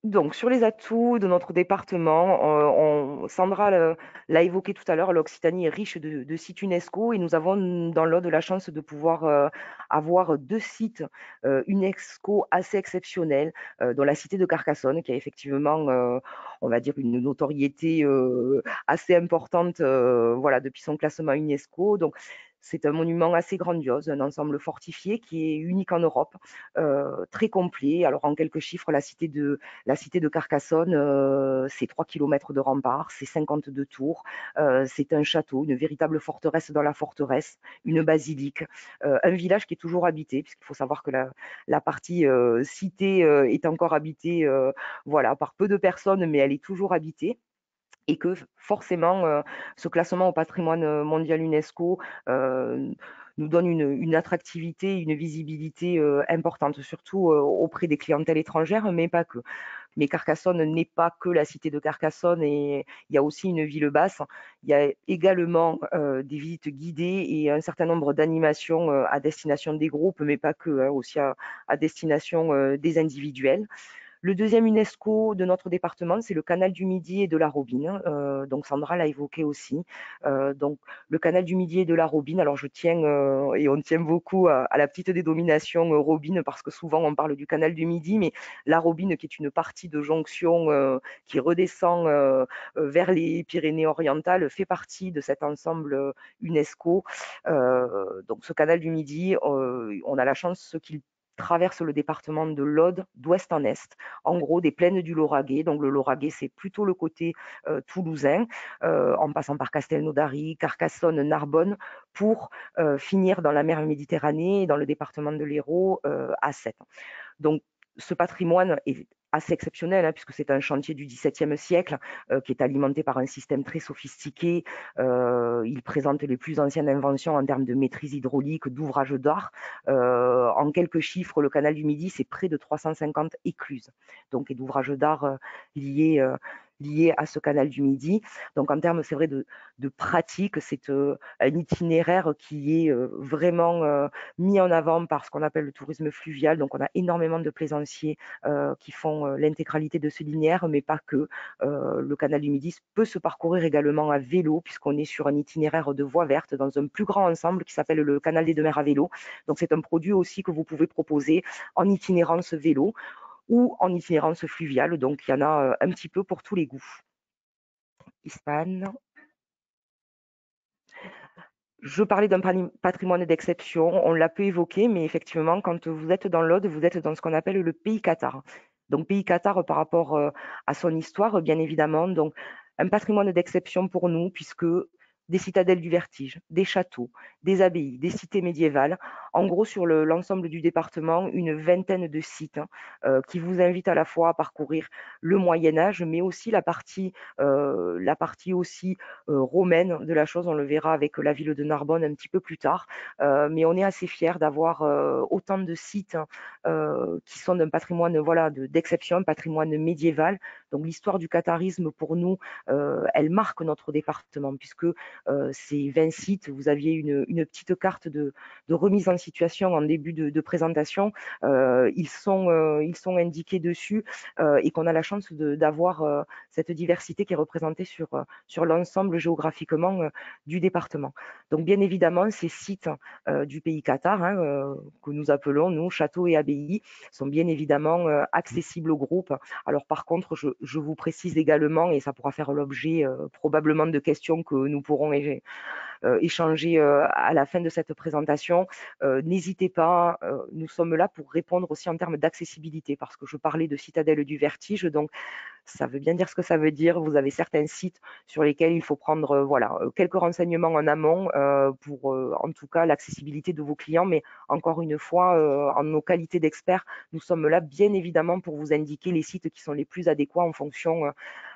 Donc, sur les atouts de notre département, Sandra l'a évoqué tout à l'heure, l'Occitanie est riche de sites UNESCO et nous avons dans l'Aude la chance de pouvoir avoir 2 sites UNESCO assez exceptionnels, dont la cité de Carcassonne, qui a effectivement, on va dire, une notoriété assez importante voilà, depuis son classement UNESCO. Donc, c'est un monument assez grandiose, un ensemble fortifié qui est unique en Europe, très complet. Alors, en quelques chiffres, la cité de Carcassonne, c'est 3 kilomètres de remparts, c'est 52 tours, c'est un château, une véritable forteresse dans la forteresse, une basilique, un village qui est toujours habité, puisqu'il faut savoir que la partie cité est encore habitée voilà, par peu de personnes, mais elle est toujours habitée et que forcément, ce classement au patrimoine mondial UNESCO nous donne une attractivité, une visibilité importante, surtout auprès des clientèles étrangères, mais pas que. Mais Carcassonne n'est pas que la cité de Carcassonne et il y a aussi une ville basse. Il y a également des visites guidées et un certain nombre d'animations à destination des groupes, mais pas que, hein, aussi à destination des individuels. Le deuxième UNESCO de notre département, c'est le canal du Midi et de la Robine. Donc Sandra l'a évoqué aussi. Donc le canal du Midi et de la Robine. Alors je tiens et on tient beaucoup à la petite dénomination Robine parce que souvent on parle du canal du Midi, mais la Robine qui est une partie de jonction qui redescend vers les Pyrénées-Orientales fait partie de cet ensemble UNESCO. Donc ce canal du Midi, on a la chance qu'il traverse le département de l'Aude d'ouest en est, en gros des plaines du Lauragais. Donc le Lauragais, c'est plutôt le côté toulousain, en passant par Castelnaudary, Carcassonne, Narbonne, pour finir dans la mer Méditerranée, dans le département de l'Hérault, à Sète. Donc ce patrimoine est assez exceptionnel, hein, puisque c'est un chantier du XVIIe siècle qui est alimenté par un système très sophistiqué. Il présente les plus anciennes inventions en termes de maîtrise hydraulique, d'ouvrages d'art. En quelques chiffres, le canal du Midi, c'est près de 350 écluses, donc et d'ouvrages d'art liés, liés à ce canal du Midi. Donc en termes, c'est vrai, de pratique, c'est un itinéraire qui est vraiment mis en avant par ce qu'on appelle le tourisme fluvial. Donc, on a énormément de plaisanciers qui font l'intégralité de ce linéaire, mais pas que. Le canal du Midi peut se parcourir également à vélo, puisqu'on est sur un itinéraire de voie verte dans un plus grand ensemble qui s'appelle le canal des Deux Mers à vélo. Donc, c'est un produit aussi que vous pouvez proposer en itinérance vélo ou en itinérance fluviale. Donc, il y en a un petit peu pour tous les goûts. Ispan. Je parlais d'un patrimoine d'exception, on l'a peu évoqué, mais effectivement, quand vous êtes dans l'Aude, vous êtes dans ce qu'on appelle le pays cathare. Donc, pays cathare par rapport à son histoire, bien évidemment. Donc, un patrimoine d'exception pour nous, puisque des citadelles du vertige, des châteaux, des abbayes, des cités médiévales. En gros, sur l'ensemble du département, une vingtaine de sites qui vous invitent à la fois à parcourir le Moyen Âge, mais aussi la partie aussi romaine de la chose. On le verra avec la ville de Narbonne un petit peu plus tard. Mais on est assez fiers d'avoir autant de sites qui sont d'un patrimoine voilà, d'exception, un patrimoine médiéval. Donc l'histoire du catharisme, pour nous, elle marque notre département, puisque ces 20 sites, vous aviez une petite carte de remise en situation en début de présentation. Ils sont indiqués dessus et qu'on a la chance d'avoir cette diversité qui est représentée sur l'ensemble géographiquement du département. Donc bien évidemment, ces sites du pays cathare, hein, que nous appelons, nous, châteaux et abbayes, sont bien évidemment accessibles au groupe. Alors par contre, je vous précise également, et ça pourra faire l'objet probablement de questions que nous pourrons échanger à la fin de cette présentation, n'hésitez pas, nous sommes là pour répondre aussi en termes d'accessibilité, parce que je parlais de citadelle du vertige, donc ça veut bien dire ce que ça veut dire. Vous avez certains sites sur lesquels il faut prendre quelques renseignements en amont pour en tout cas l'accessibilité de vos clients. Mais encore une fois, en nos qualités d'experts, nous sommes là bien évidemment pour vous indiquer les sites qui sont les plus adéquats en fonction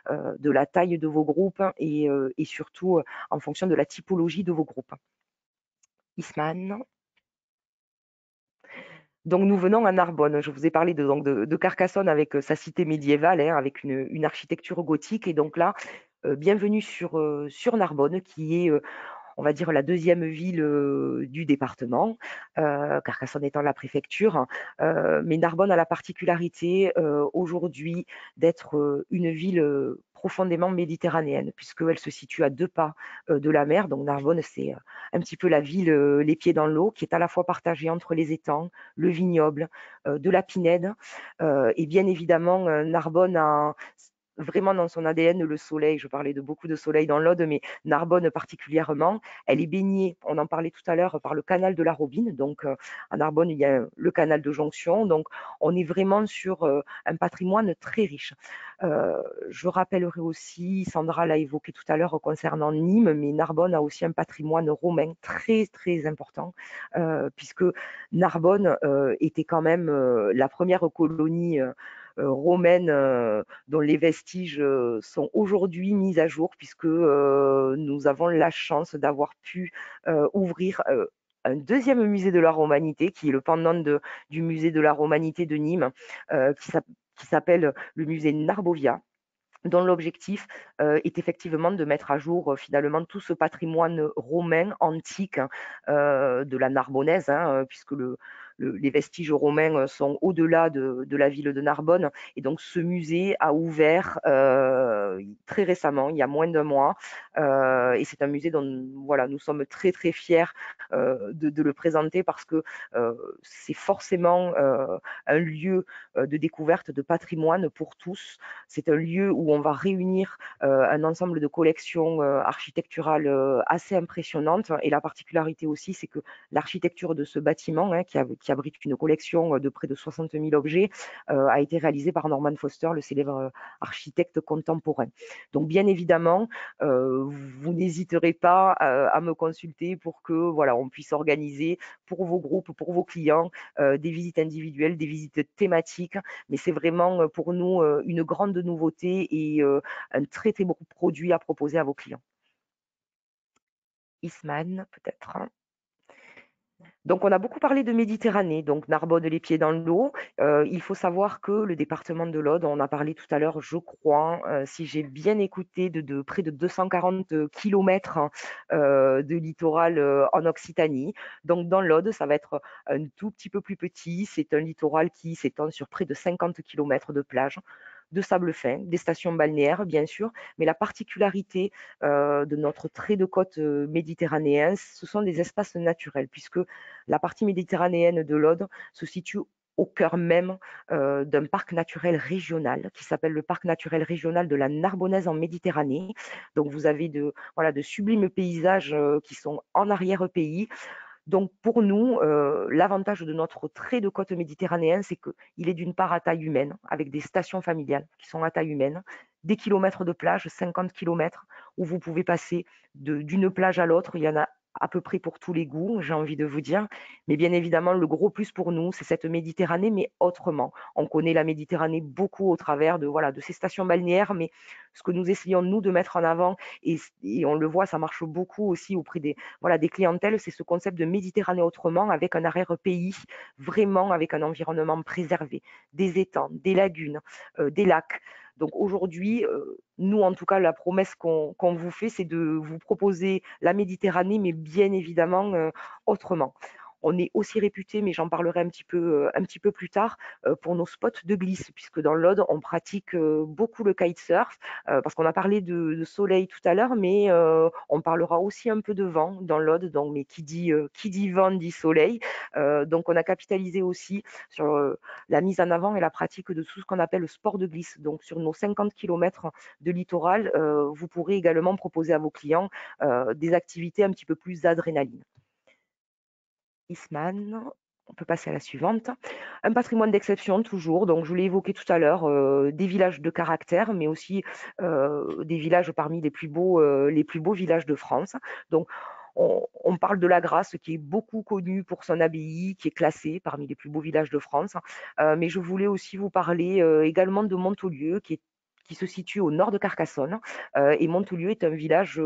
de la taille de vos groupes et surtout en fonction de la typologie de vos groupes. Isman. Donc nous venons à Narbonne. Je vous ai parlé de Carcassonne avec sa cité médiévale, hein, avec une architecture gothique. Et donc là, bienvenue sur Narbonne, qui est, on va dire, la deuxième ville du département, Carcassonne étant la préfecture. Mais Narbonne a la particularité aujourd'hui d'être une ville profondément méditerranéenne, puisqu'elle se situe à 2 pas de la mer. Donc Narbonne, c'est un petit peu la ville les pieds dans l'eau, qui est à la fois partagée entre les étangs, le vignoble, de la Pinède. Et bien évidemment, Narbonne a vraiment dans son ADN le soleil. Je parlais de beaucoup de soleil dans l'Aude, mais Narbonne particulièrement. Elle est baignée, on en parlait tout à l'heure, par le canal de la Robine. Donc, à Narbonne, il y a le canal de jonction. Donc, on est vraiment sur un patrimoine très riche. Je rappellerai aussi, Sandra l'a évoqué tout à l'heure concernant Nîmes, mais Narbonne a aussi un patrimoine romain très, très important, puisque Narbonne était quand même la première colonie romaine dont les vestiges sont aujourd'hui mis à jour, puisque nous avons la chance d'avoir pu ouvrir un deuxième musée de la Romanité, qui est le pendant du musée de la Romanité de Nîmes, qui s'appelle le musée Narbovia, dont l'objectif est effectivement de mettre à jour finalement tout ce patrimoine romain antique, hein, de la Narbonnaise, hein, puisque les vestiges romains sont au-delà de la ville de Narbonne. Et donc ce musée a ouvert très récemment, il y a moins d'un mois, et c'est un musée dont voilà, nous sommes très très fiers de le présenter, parce que c'est forcément un lieu de découverte de patrimoine pour tous. C'est un lieu où on va réunir un ensemble de collections architecturales assez impressionnantes. Et la particularité aussi, c'est que l'architecture de ce bâtiment, hein, qui abrite une collection de près de 60 000 objets, a été réalisée par Norman Foster, le célèbre architecte contemporain. Donc bien évidemment, vous n'hésiterez pas à me consulter pour que voilà, on puisse organiser pour vos groupes, pour vos clients, des visites individuelles, des visites thématiques. Mais c'est vraiment pour nous une grande nouveauté et un très très beau produit à proposer à vos clients. Isman, peut-être, hein. Donc, on a beaucoup parlé de Méditerranée, donc Narbonne les pieds dans l'eau. Il faut savoir que le département de l'Aude, on a parlé tout à l'heure, je crois, si j'ai bien écouté, de près de 240 kilomètres de littoral en Occitanie. Donc, dans l'Aude, ça va être un tout petit peu plus petit. C'est un littoral qui s'étend sur près de 50 kilomètres de plage, de sable fin, des stations balnéaires, bien sûr, mais la particularité de notre trait de côte méditerranéen, ce sont des espaces naturels, puisque la partie méditerranéenne de l'Aude se situe au cœur même d'un parc naturel régional qui s'appelle le parc naturel régional de la Narbonnaise en Méditerranée. Donc vous avez de sublimes paysages qui sont en arrière-pays. Donc pour nous, l'avantage de notre trait de côte méditerranéen, c'est qu'il est d'une part à taille humaine, avec des stations familiales qui sont à taille humaine, des kilomètres de plage, 50 kilomètres, où vous pouvez passer d'une plage à l'autre. Il y en a à peu près pour tous les goûts, j'ai envie de vous dire. Mais bien évidemment, le gros plus pour nous, c'est cette Méditerranée, mais autrement. On connaît la Méditerranée beaucoup au travers de ces stations balnéaires, mais ce que nous essayons, nous, de mettre en avant, et on le voit, ça marche beaucoup aussi auprès des clientèles, c'est ce concept de Méditerranée autrement, avec un arrière-pays, vraiment avec un environnement préservé, des étangs, des lagunes, des lacs. Donc aujourd'hui, nous, en tout cas, la promesse qu'on vous fait, c'est de vous proposer la Méditerranée, mais bien évidemment autrement. on est aussi réputé, mais j'en parlerai un petit peu plus tard, pour nos spots de glisse, puisque dans l'Aude, on pratique beaucoup le kitesurf, parce qu'on a parlé de soleil tout à l'heure, mais on parlera aussi un peu de vent dans l'Aude, donc, mais qui dit vent dit soleil. Donc on a capitalisé aussi sur la mise en avant et la pratique de tout ce qu'on appelle le sport de glisse. Donc sur nos 50 kilomètres de littoral, vous pourrez également proposer à vos clients des activités un petit peu plus adrénaline. Isman, on peut passer à la suivante. Un patrimoine d'exception toujours, donc je l'ai évoqué tout à l'heure, des villages de caractère, mais aussi des villages parmi les plus beaux villages de France. Donc on parle de la Grasse qui est beaucoup connue pour son abbaye, qui est classée parmi les plus beaux villages de France. Mais je voulais aussi vous parler également de Montaulieu, qui se situe au nord de Carcassonne. Et Montaulieu est un village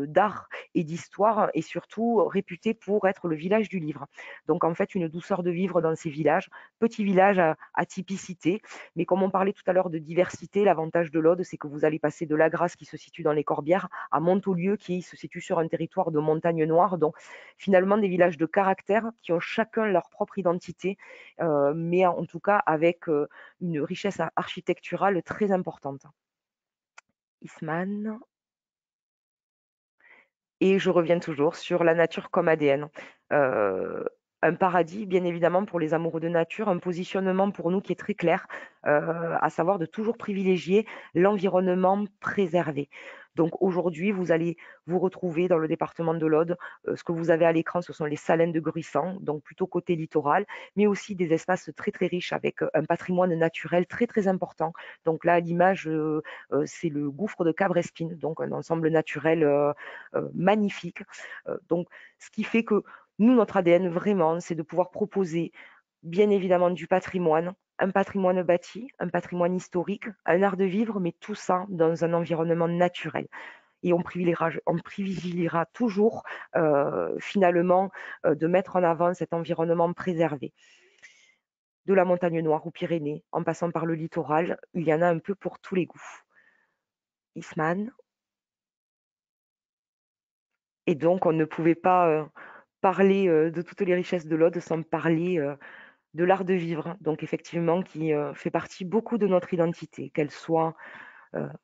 d'art et d'histoire et surtout réputé pour être le village du livre. Donc en fait, une douceur de vivre dans ces villages, petits villages à typicité, mais comme on parlait tout à l'heure de diversité, l'avantage de l'Aude, c'est que vous allez passer de la Grasse qui se situe dans les Corbières à Montaulieu qui se situe sur un territoire de montagne noire, donc finalement des villages de caractère qui ont chacun leur propre identité, mais en tout cas avec une richesse architecturale très importante. Isman. Et je reviens toujours sur la nature comme ADN. Un paradis, bien évidemment, pour les amoureux de nature, un positionnement pour nous qui est très clair, à savoir de toujours privilégier l'environnement préservé. Donc aujourd'hui, vous allez vous retrouver dans le département de l'Aude. Ce que vous avez à l'écran, ce sont les salins de Gruissant, donc plutôt côté littoral, mais aussi des espaces très très riches avec un patrimoine naturel très très important. Donc là, à l'image, c'est le gouffre de Cabrespine, donc un ensemble naturel magnifique. Donc, ce qui fait que nous, notre ADN, vraiment, c'est de pouvoir proposer, bien évidemment, du patrimoine, un patrimoine bâti, un patrimoine historique, un art de vivre, mais tout ça dans un environnement naturel. Et on privilégiera toujours, finalement, de mettre en avant cet environnement préservé. De la montagne noire aux Pyrénées, en passant par le littoral, il y en a un peu pour tous les goûts. Isman. Et donc, on ne pouvait pas parler de toutes les richesses de l'Aude sans parler de l'art de vivre, donc effectivement qui fait partie beaucoup de notre identité, qu'elle soit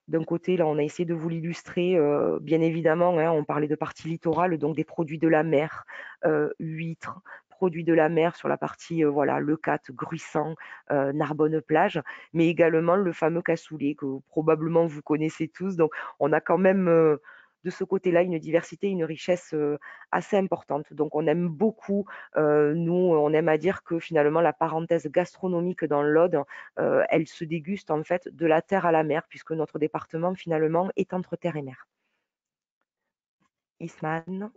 d'un côté, là on a essayé de vous l'illustrer, bien évidemment, hein, on parlait de partie littorale, donc des produits de la mer, huîtres, produits de la mer sur la partie voilà, Leucate, Gruissant, Narbonne plage, mais également le fameux cassoulet que probablement vous connaissez tous. Donc on a quand même de ce côté-là une diversité, une richesse assez importante. Donc on aime beaucoup, nous on aime à dire que finalement la parenthèse gastronomique dans l'Aude, elle se déguste en fait de la terre à la mer, puisque notre département finalement est entre terre et mer. Isman.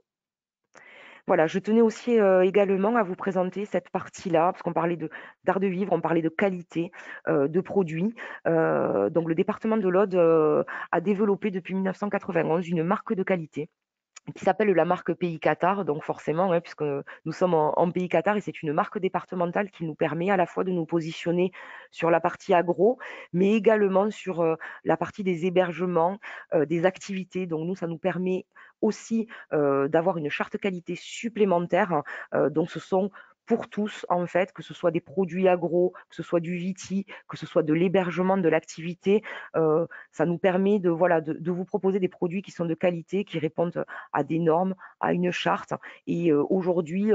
Voilà, je tenais aussi également à vous présenter cette partie-là, parce qu'on parlait d'art de vivre, on parlait de qualité de produits. Donc le département de l'Aude a développé depuis 1991 une marque de qualité qui s'appelle la marque Pays Qatar, donc forcément, hein, puisque nous sommes en Pays Qatar et c'est une marque départementale qui nous permet à la fois de nous positionner sur la partie agro, mais également sur la partie des hébergements, des activités. Donc nous, ça nous permet aussi d'avoir une charte qualité supplémentaire. Donc ce sont pour tous, en fait, que ce soit des produits agro, que ce soit du viti, que ce soit de l'hébergement, de l'activité, ça nous permet de vous proposer des produits qui sont de qualité, qui répondent à des normes, à une charte. Et aujourd'hui,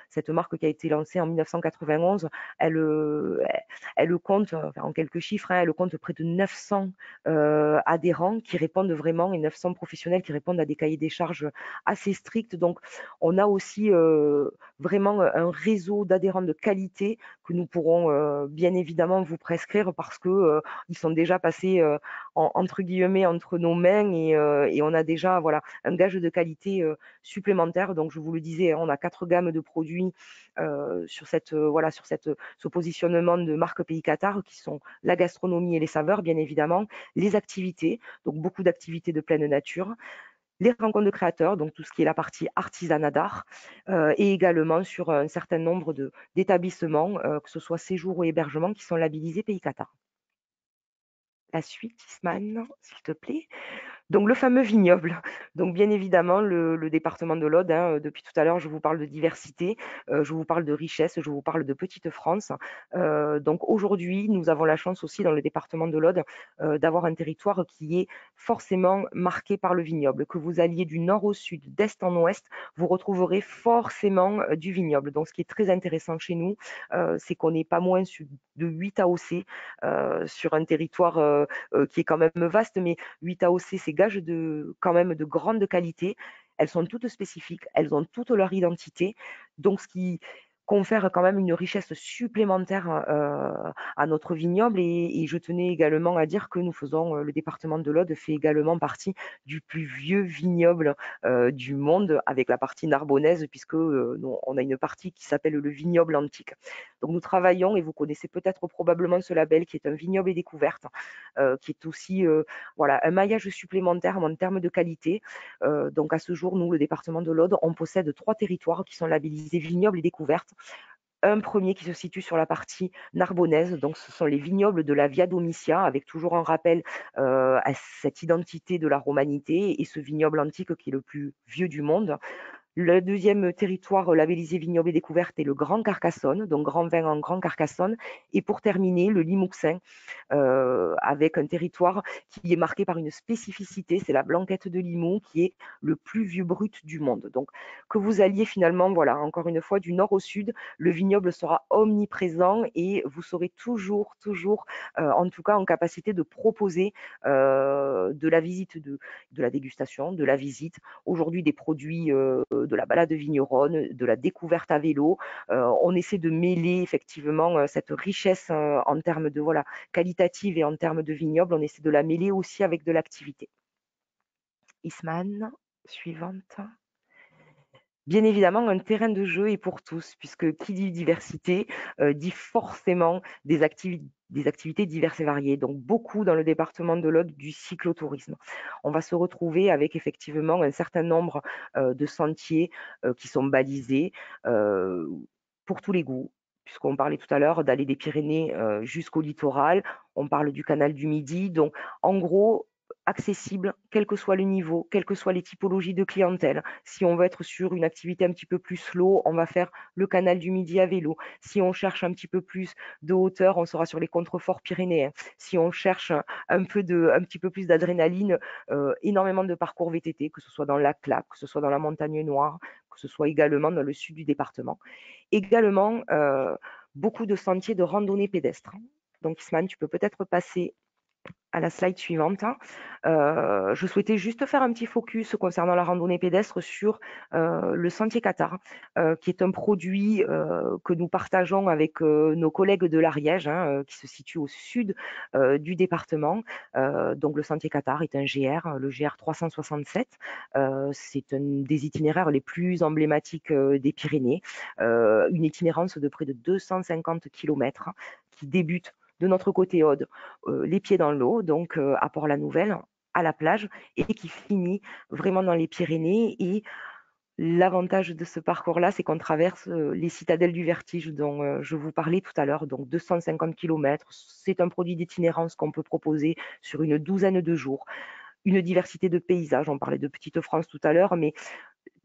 cette marque qui a été lancée en 1991, elle compte, enfin, en quelques chiffres, hein, elle compte près de 900 adhérents qui répondent vraiment, et 900 professionnels qui répondent à des cahiers des charges assez stricts. Donc, on a aussi vraiment un réseau d'adhérents de qualité que nous pourrons bien évidemment vous prescrire parce que ils sont déjà passés entre guillemets entre nos mains et on a déjà voilà un gage de qualité supplémentaire. Donc je vous le disais, hein, on a 4 gammes de produits sur ce positionnement de marque Pays Qatar qui sont la gastronomie et les saveurs bien évidemment, les activités, donc beaucoup d'activités de pleine nature, les rencontres de créateurs, donc tout ce qui est la partie artisanat d'art, et également sur un certain nombre d'établissements, que ce soit séjour ou hébergement, qui sont labellisés Pays Qatar. La suite, Isman, s'il te plaît. Donc le fameux vignoble. Donc bien évidemment, le département de l'Aude, hein, depuis tout à l'heure, je vous parle de diversité, je vous parle de richesse, je vous parle de petite France. Donc aujourd'hui, nous avons la chance aussi dans le département de l'Aude d'avoir un territoire qui est forcément marqué par le vignoble. Que vous alliez du nord au sud, d'est en ouest, vous retrouverez forcément du vignoble. Donc ce qui est très intéressant chez nous, c'est qu'on n'est pas moins de 8 AOC sur un territoire qui est quand même vaste, mais 8 AOC, c'est gage quand même de grande qualité. Elles sont toutes spécifiques, elles ont toutes leur identité. Donc, ce qui confère quand même une richesse supplémentaire à notre vignoble. Et je tenais également à dire que le département de l'Aude fait également partie du plus vieux vignoble du monde, avec la partie narbonnaise, puisque on a une partie qui s'appelle le vignoble antique. Donc, nous travaillons, et vous connaissez peut-être probablement ce label, qui est un vignoble et découverte, qui est aussi voilà, un maillage supplémentaire en termes de qualité. Donc à ce jour, nous, le département de l'Aude, on possède 3 territoires qui sont labellisés vignobles et découvertes. Un premier qui se situe sur la partie narbonnaise, donc ce sont les vignobles de la Via Domitia, avec toujours un rappel à cette identité de la romanité et ce vignoble antique qui est le plus vieux du monde. Le deuxième territoire labellisé vignoble et découverte est le Grand Carcassonne, donc grand vin en Grand Carcassonne. Et pour terminer, le Limousin, avec un territoire qui est marqué par une spécificité, c'est la blanquette de Limoux, qui est le plus vieux brut du monde. Donc, que vous alliez finalement, voilà, encore une fois, du nord au sud, le vignoble sera omniprésent et vous serez toujours, en tout cas, en capacité de proposer de la visite, de la dégustation, de la visite. Aujourd'hui, des produits de la balade vigneronne, de la découverte à vélo. On essaie de mêler effectivement cette richesse en termes de voilà, qualitative et en termes de vignoble, on essaie de la mêler aussi avec de l'activité. Isman, suivante. Bien évidemment, un terrain de jeu est pour tous, puisque qui dit diversité dit forcément des activités diverses et variées. Donc beaucoup dans le département de l'Aude du cyclotourisme. On va se retrouver avec effectivement un certain nombre de sentiers qui sont balisés euh, pour tous les goûts. Puisqu'on parlait tout à l'heure d'aller des Pyrénées jusqu'au littoral, on parle du canal du Midi. Donc, en gros, accessible, quel que soit le niveau, quelles que soient les typologies de clientèle. Si on veut être sur une activité un petit peu plus slow, on va faire le canal du Midi à vélo. Si on cherche un petit peu plus de hauteur, on sera sur les contreforts pyrénéens. Si on cherche un petit peu plus d'adrénaline, énormément de parcours VTT, que ce soit dans la Claque, que ce soit dans la Montagne Noire, que ce soit également dans le sud du département. Également, beaucoup de sentiers de randonnée pédestre. Donc Isman, tu peux peut-être passer à la slide suivante. Je souhaitais juste faire un petit focus concernant la randonnée pédestre sur le Sentier Qatar, qui est un produit que nous partageons avec nos collègues de l'Ariège, hein, qui se situe au sud du département. Donc le Sentier Qatar est un GR, le GR 367. C'est un des itinéraires les plus emblématiques des Pyrénées, une itinérance de près de 250 km qui débute de notre côté Aude, les pieds dans l'eau, donc à Port-la-Nouvelle, à la plage, et qui finit vraiment dans les Pyrénées. Et l'avantage de ce parcours-là, c'est qu'on traverse les citadelles du vertige dont je vous parlais tout à l'heure, donc 250 km. C'est un produit d'itinérance qu'on peut proposer sur une douzaine de jours. Une diversité de paysages, on parlait de Petite France tout à l'heure, mais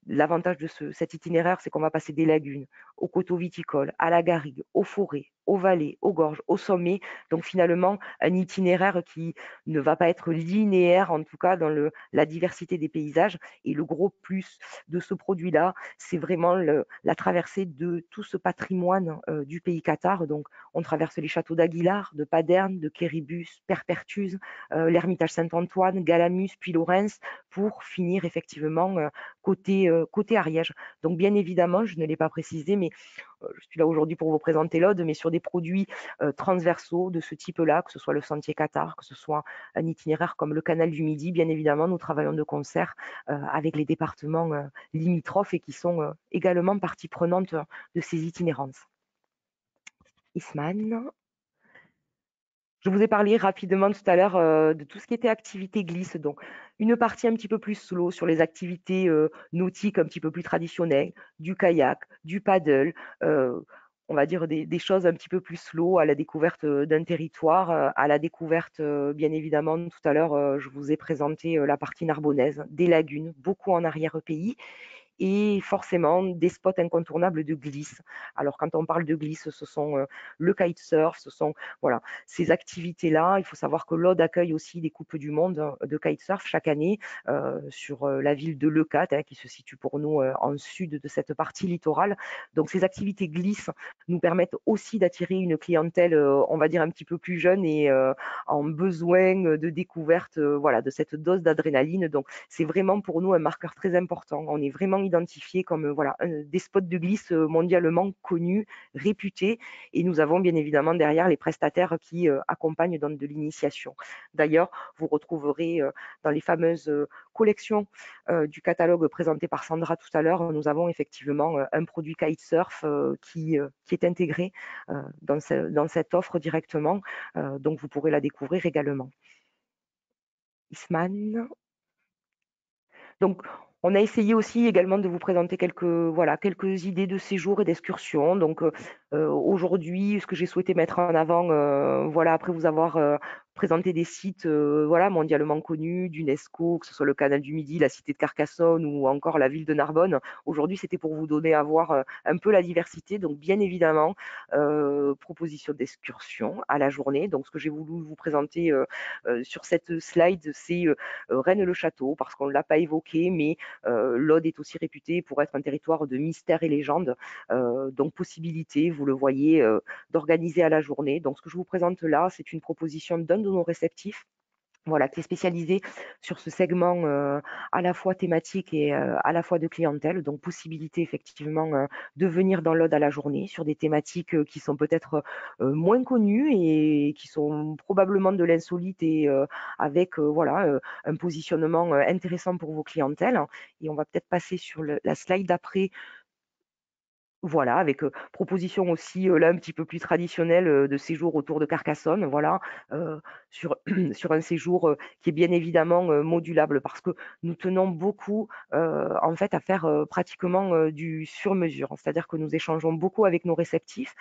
l'avantage de cet itinéraire, c'est qu'on va passer des lagunes, aux coteaux viticoles, à la garrigue, aux forêts, aux vallées, aux gorges, aux sommets. Donc finalement, un itinéraire qui ne va pas être linéaire, en tout cas dans la diversité des paysages. Et le gros plus de ce produit-là, c'est vraiment la traversée de tout ce patrimoine du pays cathare. Donc on traverse les châteaux d'Aguilar, de Paderne, de Quéribus, Perpertuse, l'Ermitage Saint-Antoine, Galamus, puis Lorens, pour finir effectivement côté Ariège. Donc bien évidemment, je ne l'ai pas précisé, mais je suis là aujourd'hui pour vous présenter l'Aude, mais sur des produits transversaux de ce type-là, que ce soit le Sentier Qatar, que ce soit un itinéraire comme le Canal du Midi, bien évidemment, nous travaillons de concert avec les départements limitrophes et qui sont également partie prenante de ces itinérances. Isman. Je vous ai parlé rapidement tout à l'heure de tout ce qui était activité glisse, donc une partie un petit peu plus slow sur les activités nautiques un petit peu plus traditionnelles, du kayak, du paddle. Euh, on va dire, des choses un petit peu plus slow, à la découverte d'un territoire, à la découverte, bien évidemment, tout à l'heure, je vous ai présenté la partie narbonnaise, des lagunes, beaucoup en arrière-pays et forcément des spots incontournables de glisse. Alors quand on parle de glisse, ce sont le kitesurf, ce sont voilà, ces activités-là. Il faut savoir que l'Aude accueille aussi des Coupes du Monde de kitesurf chaque année sur la ville de Leucate, qui se situe pour nous en sud de cette partie littorale. Donc ces activités glisse nous permettent aussi d'attirer une clientèle, on va dire, un petit peu plus jeune et en besoin de découverte voilà, de cette dose d'adrénaline. Donc c'est vraiment pour nous un marqueur très important. On est vraiment identifié comme voilà, des spots de glisse mondialement connus, réputés, et nous avons bien évidemment derrière les prestataires qui accompagnent dans de l'initiation. D'ailleurs, vous retrouverez dans les fameuses collections du catalogue présenté par Sandra tout à l'heure, nous avons effectivement un produit kitesurf qui est intégré dans cette offre directement, donc vous pourrez la découvrir également. Isman. Donc, on a essayé aussi également de vous présenter quelques idées de séjours et d'excursions. Donc, aujourd'hui, ce que j'ai souhaité mettre en avant, voilà, après vous avoir présenté des sites voilà, mondialement connus, d'UNESCO, que ce soit le canal du Midi, la cité de Carcassonne ou encore la ville de Narbonne. Aujourd'hui, c'était pour vous donner à voir un peu la diversité. Donc, bien évidemment, proposition d'excursion à la journée. Donc, ce que j'ai voulu vous présenter sur cette slide, c'est Rennes-le-Château, parce qu'on ne l'a pas évoqué, mais l'Aude est aussi réputée pour être un territoire de mystère et légende. Donc, possibilité, vous le voyez, d'organiser à la journée. Donc, ce que je vous présente là, c'est une proposition d'un de nos réceptifs. Voilà, qui est spécialisé sur ce segment à la fois thématique et à la fois de clientèle. Donc, possibilité effectivement de venir dans l'Aude à la journée sur des thématiques qui sont peut-être moins connues et qui sont probablement de l'insolite et avec voilà, un positionnement intéressant pour vos clientèles. Et on va peut-être passer sur la slide d'après. Voilà, avec proposition aussi là un petit peu plus traditionnelle de séjour autour de Carcassonne, voilà, sur, sur un séjour qui est bien évidemment modulable parce que nous tenons beaucoup en fait à faire pratiquement du sur mesure. C'est-à-dire que nous échangeons beaucoup avec nos réceptifs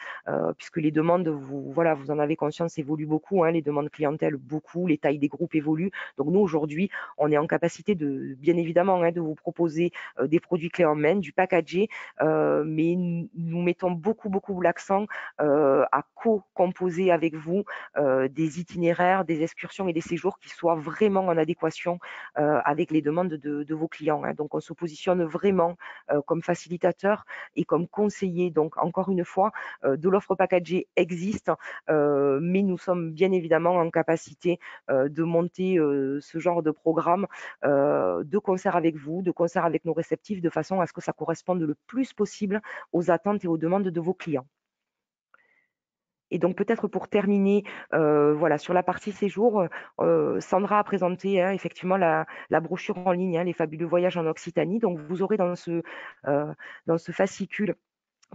puisque les demandes, voilà, vous en avez conscience, évoluent beaucoup, hein, les demandes clientèle beaucoup, les tailles des groupes évoluent. Donc nous aujourd'hui, on est en capacité de bien évidemment hein, de vous proposer des produits clés en main, du packagé mais nous mettons beaucoup l'accent à co-composer avec vous des itinéraires, des excursions et des séjours qui soient vraiment en adéquation avec les demandes de vos clients. Hein. Donc, on se positionne vraiment comme facilitateur et comme conseiller. Donc, encore une fois, de l'offre packagée existe, mais nous sommes bien évidemment en capacité de monter ce genre de programme de concert avec vous, de concert avec nos réceptifs, de façon à ce que ça corresponde le plus possible aux attentes et aux demandes de vos clients. Et donc peut-être pour terminer, voilà, sur la partie séjour, Sandra a présenté hein, effectivement la brochure en ligne, hein, les fabuleux voyages en Occitanie. Donc vous aurez dans ce fascicule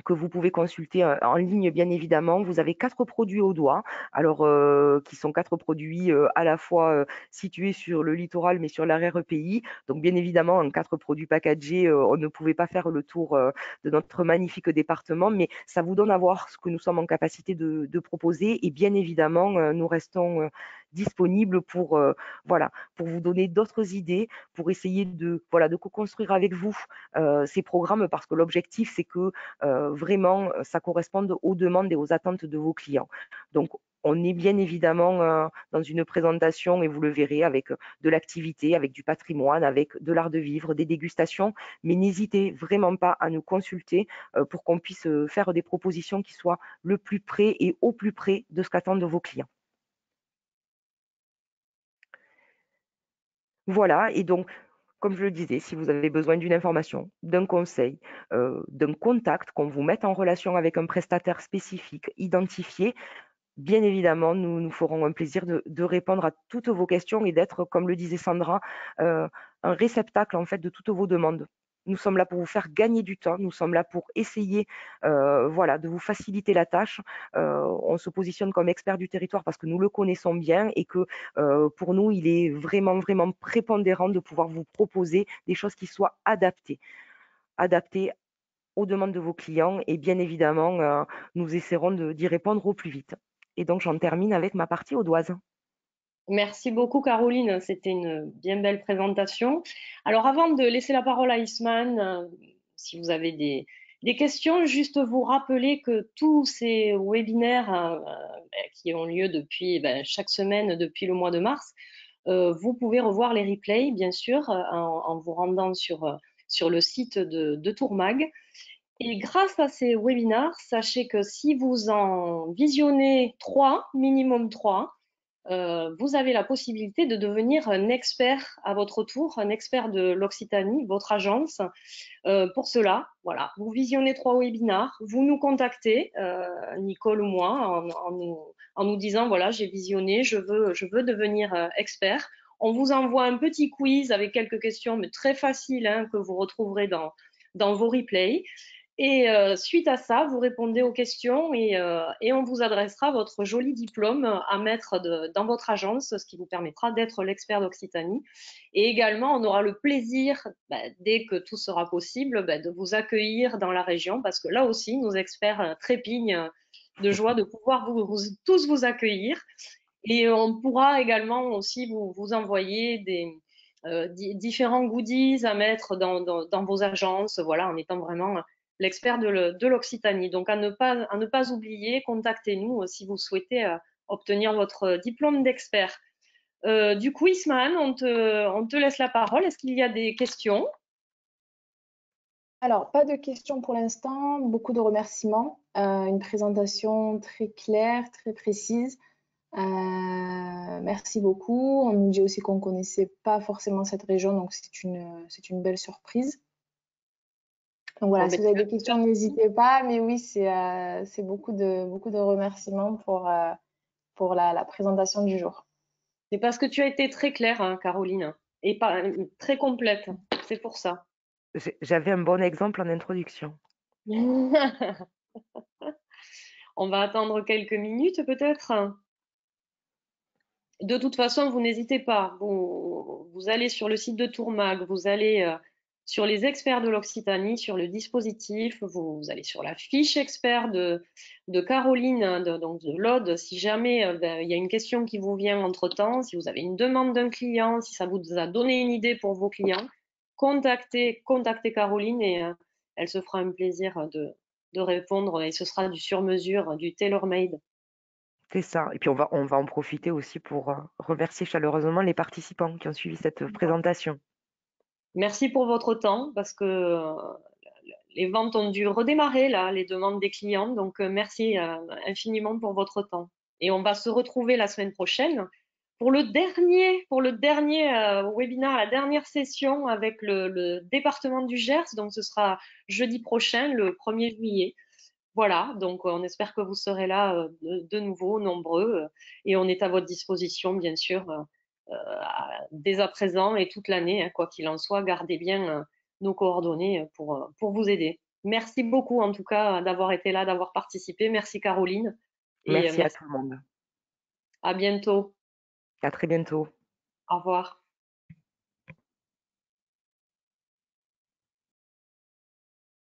que vous pouvez consulter en ligne, bien évidemment. Vous avez 4 produits au doigt, alors qui sont 4 produits à la fois situés sur le littoral, mais sur l'arrière-pays. Donc, bien évidemment, en 4 produits packagés, on ne pouvait pas faire le tour de notre magnifique département, mais ça vous donne à voir ce que nous sommes en capacité de proposer. Et bien évidemment, nous restons disponibles pour, voilà, pour vous donner d'autres idées, pour essayer voilà, de co-construire avec vous ces programmes, parce que l'objectif, c'est que vraiment, ça corresponde aux demandes et aux attentes de vos clients. Donc, on est bien évidemment dans une présentation, et vous le verrez, avec de l'activité, avec du patrimoine, avec de l'art de vivre, des dégustations, mais n'hésitez vraiment pas à nous consulter pour qu'on puisse faire des propositions qui soient le plus près et au plus près de ce qu'attendent vos clients. Voilà, et donc, comme je le disais, si vous avez besoin d'une information, d'un conseil, d'un contact, qu'on vous mette en relation avec un prestataire spécifique, identifié, bien évidemment, nous ferons un plaisir de répondre à toutes vos questions et d'être, comme le disait Sandra, un réceptacle en fait de toutes vos demandes. Nous sommes là pour vous faire gagner du temps, nous sommes là pour essayer voilà, de vous faciliter la tâche. On se positionne comme expert du territoire parce que nous le connaissons bien et que pour nous, il est vraiment prépondérant de pouvoir vous proposer des choses qui soient adaptées aux demandes de vos clients et bien évidemment, nous essaierons d'y répondre au plus vite. Et donc j'en termine avec ma partie audoise. Merci beaucoup, Caroline. C'était une bien belle présentation. Alors, avant de laisser la parole à Isman, si vous avez des questions, juste vous rappeler que tous ces webinaires qui ont lieu depuis chaque semaine depuis le mois de mars, vous pouvez revoir les replays, bien sûr, en vous rendant sur le site de Tourmag. Et grâce à ces webinaires, sachez que si vous en visionnez 3, minimum 3, vous avez la possibilité de devenir un expert à votre tour, un expert de l'Occitanie, votre agence. Pour cela, voilà, vous visionnez 3 webinaires, vous nous contactez, Nicole ou moi, en nous disant, voilà, j'ai visionné, je veux devenir expert. On vous envoie un petit quiz avec quelques questions, mais très faciles, hein, que vous retrouverez dans vos replays. Et suite à ça, vous répondez aux questions et on vous adressera votre joli diplôme à mettre dans votre agence, ce qui vous permettra d'être l'expert d'Occitanie. Et également, on aura le plaisir, dès que tout sera possible, de vous accueillir dans la région, parce que là aussi, nos experts trépignent de joie de pouvoir tous vous accueillir. Et on pourra également aussi vous envoyer différents goodies à mettre dans vos agences, voilà, en étant vraiment l'expert de l'Occitanie. Donc, à ne pas oublier, contactez-nous si vous souhaitez obtenir votre diplôme d'expert. Du coup, Isman, on te laisse la parole. Est-ce qu'il y a des questions? Alors, pas de questions pour l'instant, beaucoup de remerciements. Une présentation très claire, très précise. Merci beaucoup. On nous dit aussi qu'on ne connaissait pas forcément cette région, donc c'est une belle surprise. Donc Bon, voilà, ben, si vous avez des questions, n'hésitez pas. Mais oui, c'est beaucoup de remerciements pour la présentation du jour. c'est parce que tu as été très claire, hein, Caroline, et très complète. C'est pour ça. J'avais un bon exemple en introduction. On va attendre quelques minutes peut-être. De toute façon, vous n'hésitez pas. Vous allez sur le site de Tourmag, vous allez sur les experts de l'Occitanie, sur le dispositif, vous allez sur la fiche expert de Caroline, hein, donc de l'Aude. Si jamais il y a une question qui vous vient entre-temps, si vous avez une demande d'un client, si ça vous a donné une idée pour vos clients, contactez Caroline et elle se fera un plaisir de répondre et ce sera du sur-mesure, du tailor-made. C'est ça. Et puis on va en profiter aussi pour remercier chaleureusement les participants qui ont suivi cette présentation. Merci pour votre temps parce que les ventes ont dû redémarrer là, les demandes des clients. Donc merci infiniment pour votre temps. Et on va se retrouver la semaine prochaine pour le dernier webinaire, la dernière session avec le département du Gers. Donc ce sera jeudi prochain, le 1er juillet. Voilà, donc on espère que vous serez là de nouveau, nombreux, et on est à votre disposition, bien sûr, dès à présent et toute l'année, hein, quoi qu'il en soit, gardez bien nos coordonnées pour vous aider. Merci beaucoup, en tout cas, d'avoir été là, d'avoir participé. Merci, Caroline, et Merci à merci. tout le monde. À bientôt. À très bientôt. Au revoir.